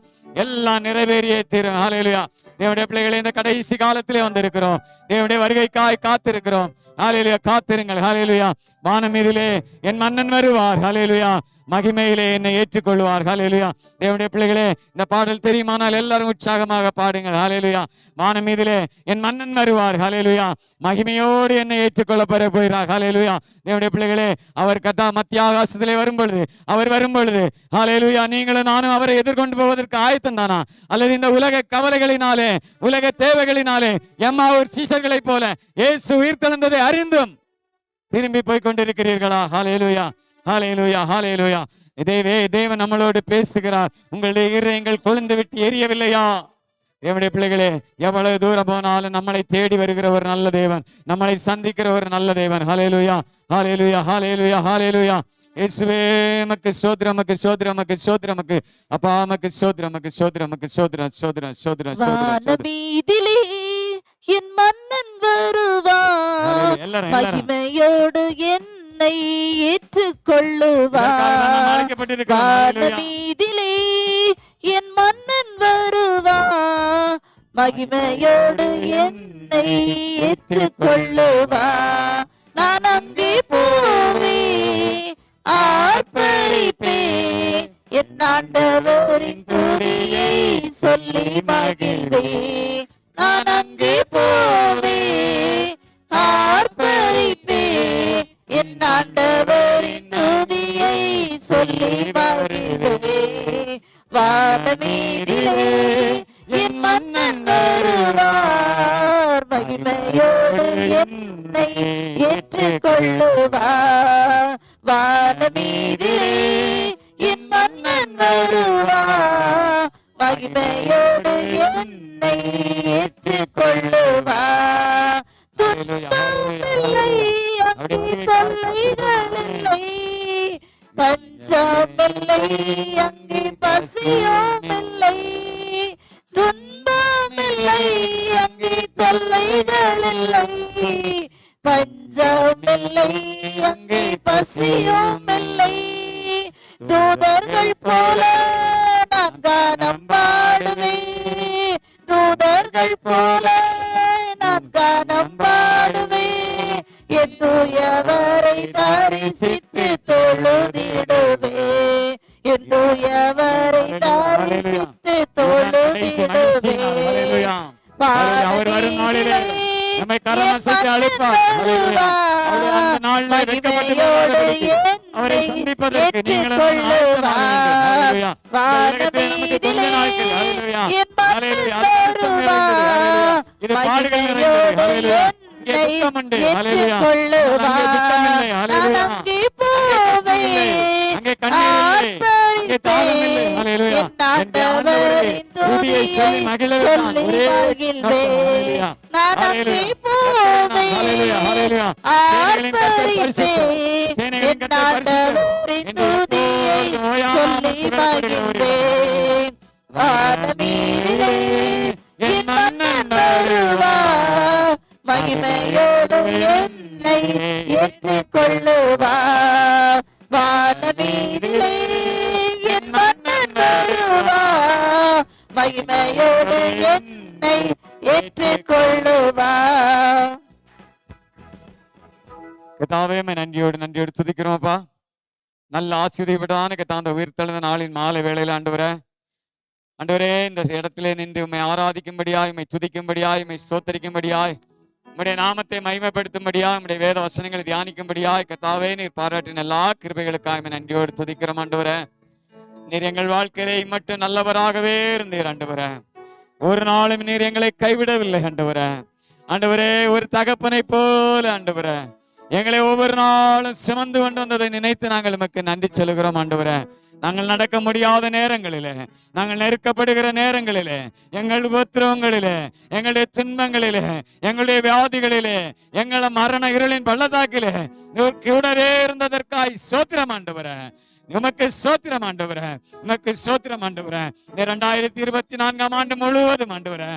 Speaker 1: எல்லாம் நிறைவேறியே தீரும். ஹல்லேலூயா. தேவனுடைய பிள்ளைகளை, இந்த கடைசி காலத்திலே வந்திருக்கிறோம். தேவனுடைய வருகைக்காய் காத்திருக்கிறோம். ஹல்லேலூயா. காத்திருங்கள். ஹல்லேலூயா. வானம் மீதிலே என் மன்னன் வருவார். ஹல்லேலூயா. மகிமையிலே என்னை ஏற்றுக்கொள்வார். ஹல்லேலூயா. தேவனுடைய பிள்ளைகளே, இந்த பாடல் தெரியுமானால் எல்லாரும் உற்சாகமாக பாடுங்கள். ஹல்லேலூயா. வானம் மீதிலே என் மன்னன் வருவார். ஹல்லேலூயா. மகிமையோடு என்னை ஏற்றுக்கொள்ள போகிறார். ஹல்லேலூயா. தேவனுடைய பிள்ளைகளே, அவர் மத்திய ஆகாசத்திலே வரும்பொழுது, அவர் வரும்பொழுது, ஹல்லேலூயா, நீங்களும் நானும் அவரை எதிர்கொண்டு போவதற்கு ஆயத்தம் தானா? அல்லது இந்த உலக கவலைகளினாலே, உலக தேவைகளினாலே எம்மாவூர் சீஷர்களைப் போல இயேசு உயிர்த்தெழுந்ததை அறிந்தும் திரும்பி போய் கொண்டிருக்கிறீர்களா? ஹல்லேலூயா, ஹல்லேலூயா, ஹல்லேலூயா. தேவன் நம்மளோடு பேசுகிறார். உங்களுடைய இருதயங்கள் கொழுந்து விட்டு எரியவில்லையா? தேவனுடைய பிள்ளைகளே, எவ்வளவு தூரம் போனாலும் நம்மளை தேடி வருகிற ஒரு நல்ல தேவன், நம்மளை சந்திக்கிற ஒரு நல்ல தேவன். ஹல்லேலூயா, ஹல்லேலூயா, ஹல்லேலூயா, ஹல்லேலூயா. இயேசுவே மக்கு ஸ்தோத்திரம், மக்கு ஸ்தோத்திரம், மக்கு ஸ்தோத்திரம், மக்கு அப்பா, மக்கு ஸ்தோத்திரம், மக்கு ஸ்தோத்திரம், மக்கு ஸ்தோத்திரம், ஸ்தோத்திரம், ஸ்தோத்திரம், ஸ்தோத்திரம்.
Speaker 2: வானமீதிலே என் மன்னன் வருவார், மகிமையோடு என்னை ஏற்றுக்கொள்ளுவார். வானமீதிலே என் மன்னன் வருவார், மகிமையோடு என்னை ஏற்றுக்கொள்ளுவார். நான் அங்கே போவேன், ஆர்ப்பரிப்பேன், என் ஆண்டவரின் துதியை சொல்லி மகிழ்வேன். நான் அங்கே போவேன், ஆர்ப்பரிப்பேன், என் ஆண்டவரின் துதியை சொல்லி மகிழ்வேன். வானமீதிலே என் மன்னன் வருவார், மகிமையோடு என்னை ஏற்றுக்கொள்ளுவார். வானமீதிலே என் மன்னன் வருவார், மகிமையோடு என்னை ஏற்றுக்கொள்ளுவார். துன்பமில்லை, அங்கே தொல்லைகளில்லை, பஞ்சமில்லை, அங்கே பசியுமில்லை. துன்பமில்லை, அங்கே தொல்லைகளில்லை, பஞ்சமில்லை, அங்கே பசியுமில்லை. தூதர்கள் போல நான் கானம் பாடுவேன், தூதர்கள் போல நான் கானம் பாடுவேன். என் தூயவரை தரிசித்து தொழுதிடுவேன், என் தூயவரை தரிசித்து தொழுதிடுவேன். வானமீதிலே
Speaker 1: நம்மை கரமசைத்து அழைப்பார்.
Speaker 2: மகிமையோடு என்னை ஏற்றுக்கொள்ளுவார். வானமீதிலே என் மன்னன் வருவார், மகிமையோடு என்னை ஏற்றுக்கொள்ளுவார். நான் அங்கே போவேன், ஆர்ப்பரிப்பேன், என் ஆண்டவரின் துதியை சொல்லி மகிழ்வேன். நான் அங்கே போவேன், ஆர்ப்பரிப்பேன், என் ஆண்டவரின் துதியை சொல்லி மகிழ்வேன். வானமீதிலே என் மன்னன் வருவார், மகிமையோடு என்னை ஏற்றுக்கொள்ளுவார். வானமீதிலே என் மன்னன் வருவார், மகிமையோடு என்னை ஏற்றுக்கொள்ளுவார்.
Speaker 1: கர்த்தாவே, நன்றியோடு துதிக்கிறோம்ப்பா. நல்ல ஆசீர்வதிப்படான கர்த்தாவே, உயிர்த்தெழுந்த நாளின் மாலை வேளையில ஆண்டவரே, இந்த இடத்திலே நின்று உம்மை ஆராதிக்கும்படியாய், உம்மை துதிக்கும்படியாய், உம்மை ஸ்தோத்தரிக்கும்படியாய், உம்முடைய நாமத்தை மகிமைப்படுத்தும்படியாய், உம்முடைய வேத வசனங்களை தியானிக்கும்படியாய் கர்த்தாவே நீர் பாராட்டின எல்லா கிருபைகளுக்காக நன்றியோடு துதிக்கிறோம் ஆண்டவரே. நீர் எங்கள் வாழ்க்கையிலே மட்டும் நல்லவராகவே இருந்தீர் ஆண்டவரே. ஒரு நாளும் நீர் எங்களை கைவிடவில்லை ஆண்டவரே. ஆண்டவரே, ஒரு தகப்பனை போல ஆண்டவரே எங்களை ஒவ்வொரு நாளும் சுமந்து கொண்டு வந்ததை நினைத்து நாங்கள் உமக்கு நன்றி சொல்லுகிறோம் ஆண்டவரே. நாங்கள் நடக்க முடியாத நேரங்களிலே, நாங்கள் நெருக்கப்படுகிற நேரங்களிலே, எங்கள் உபத்திரவங்களிலே, எங்களுடைய துன்பங்களிலே, எங்களுடைய வியாதிகளிலே, எங்களை மரண இருளின் பள்ளத்தாக்கிலே கூடவே இருந்ததற்காய் ஸ்தோத்திரம் ஆண்டவரே. உமக்கு ஸ்தோத்திரம் ஆண்டவரே, உமக்கு ஸ்தோத்திரம் ஆண்டவரே. இந்த 2024ஆம் ஆண்டு முழுவதும் ஆண்டவரே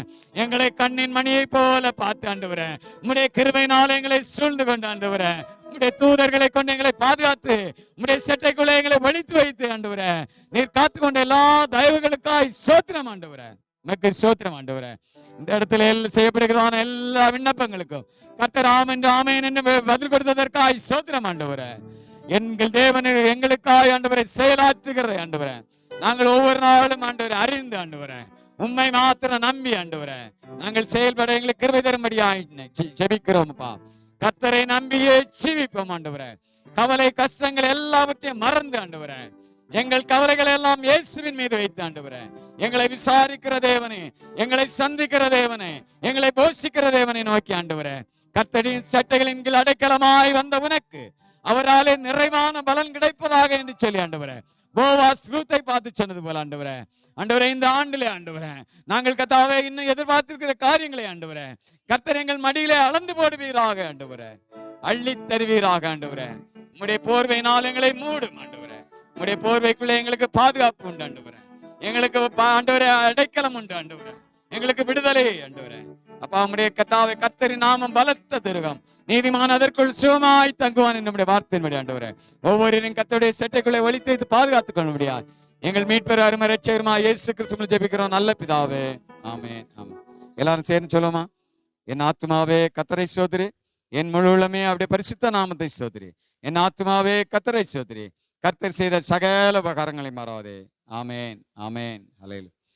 Speaker 1: எங்களை கண்ணின் மணியை போல பார்த்து ஆண்டவரே, உம்முடைய கிருபையினால எங்களை சூழ்ந்து கொண்டு ஆண்டவரே, உம்முடைய தூதர்களை கொண்டு எங்களை பாதுகாத்து, உம்முடைய செட்டைக்குள்ளே எங்களை ஒளித்து வைத்து ஆண்டவரே நீர் காத்துக்கொண்ட எல்லா தயவுகளுக்காய் ஸ்தோத்திரம் ஆண்டவரே. உமக்கு ஸ்தோத்திரம் ஆண்டவரே. இந்த இடத்துல செய்யப்படுகிறதான எல்லா விண்ணப்பங்களுக்கும் கர்த்தர் ஆமென் ஆமென் என்று பதில் கொடுத்ததற்காய் ஸ்தோத்திரம் ஆண்டவரே. எங்கள் தேவனை எங்களுக்காக ஆண்டவரை செயலாற்றுகிறதை ஆண்டவரே நாங்கள் ஒவ்வொரு நாளும் ஆண்டவரை அறிந்து ஆண்டவரே உண்மை மாத்திரம் நம்பி ஆண்டவரே நாங்கள் செயல்பட எங்களுக்கு கிருபை தரும்படியாய் ஜெபிக்கிறோம்ப்பா. கர்த்தரை நம்பியே ஜீவிப்போம் ஆண்டவரே. கவலை கஷ்டங்கள் எல்லாவற்றையும் மறந்து ஆண்டவரே எங்கள் கவலைகள் எல்லாம் இயேசுவின் மீது வைத்து ஆண்டவரே எங்களை விசாரிக்கிற தேவனே, எங்களை சந்திக்கிற தேவனே, எங்களை போஷிக்கிற தேவனை நோக்கி ஆண்டவரே கர்த்தரின் சட்டைகளின் கீழ் அடைக்கலமாய் வந்த உனக்கு அவராலே நிறைவான பலன் கிடைப்பதாக என்று சொல்லி ஆண்டவரே போவாஸ் ரூத்தை பார்த்து சொன்னது போல ஆண்டவரே ஆண்டவரே இந்த ஆண்டிலே ஆண்டவரே நாங்கள் கர்த்தாவே இன்னும் எதிர்பார்த்திருக்கிற காரியங்களை ஆண்டவரே கர்த்தர் எங்கள் மடியிலே அளந்து போடுவீராக ஆண்டவரே, அள்ளி தருவீராக ஆண்டவரே. உம்முடைய போர்வையினால் எங்களை மூடும் ஆண்டவரே. உம்முடைய போர்வைக்குள்ளே எங்களுக்கு பாதுகாப்பு உண்டு ஆண்டவரே. எங்களுக்கு ஆண்டவரே அடைக்கலம் உண்டு ஆண்டவரே. எங்களுக்கு விடுதலை ஆண்டவரே. அப்பா உம்முடைய கர்த்தாவே கர்த்தரின் நாமம் பலத்த துருகம், நீதிமான் அதற்குள் சுகமாய் தங்குவான் என்னுடைய வார்த்தையின்படி ஆண்டவரே ஒவ்வொருவரையும் கர்த்தருடைய செட்டைக்குள்ளே ஒளித்து வைத்து பாதுகாத்துக் கொள்ள முடியாது. எங்கள் மீட்பர் அருமை இரட்சகருமா இயேசு கிறிஸ்துவில் ஜெபிக்கிறோம் நல்ல பிதாவே, ஆமென் ஆமென். எல்லாரும் சேர்ந்து சொல்லுமா, என் ஆத்துமாவே கர்த்தரை ஸ்தோத்திரி, என் முழு உள்ளமே அவருடைய பரிசுத்த நாமத்தை ஸ்தோத்திரி. என் ஆத்துமாவே கர்த்தரை ஸ்தோத்திரி, கர்த்தர் செய்த சகல உபகாரங்களை மறவாதே. ஆமென் ஆமென். ஹல்லேலூயா.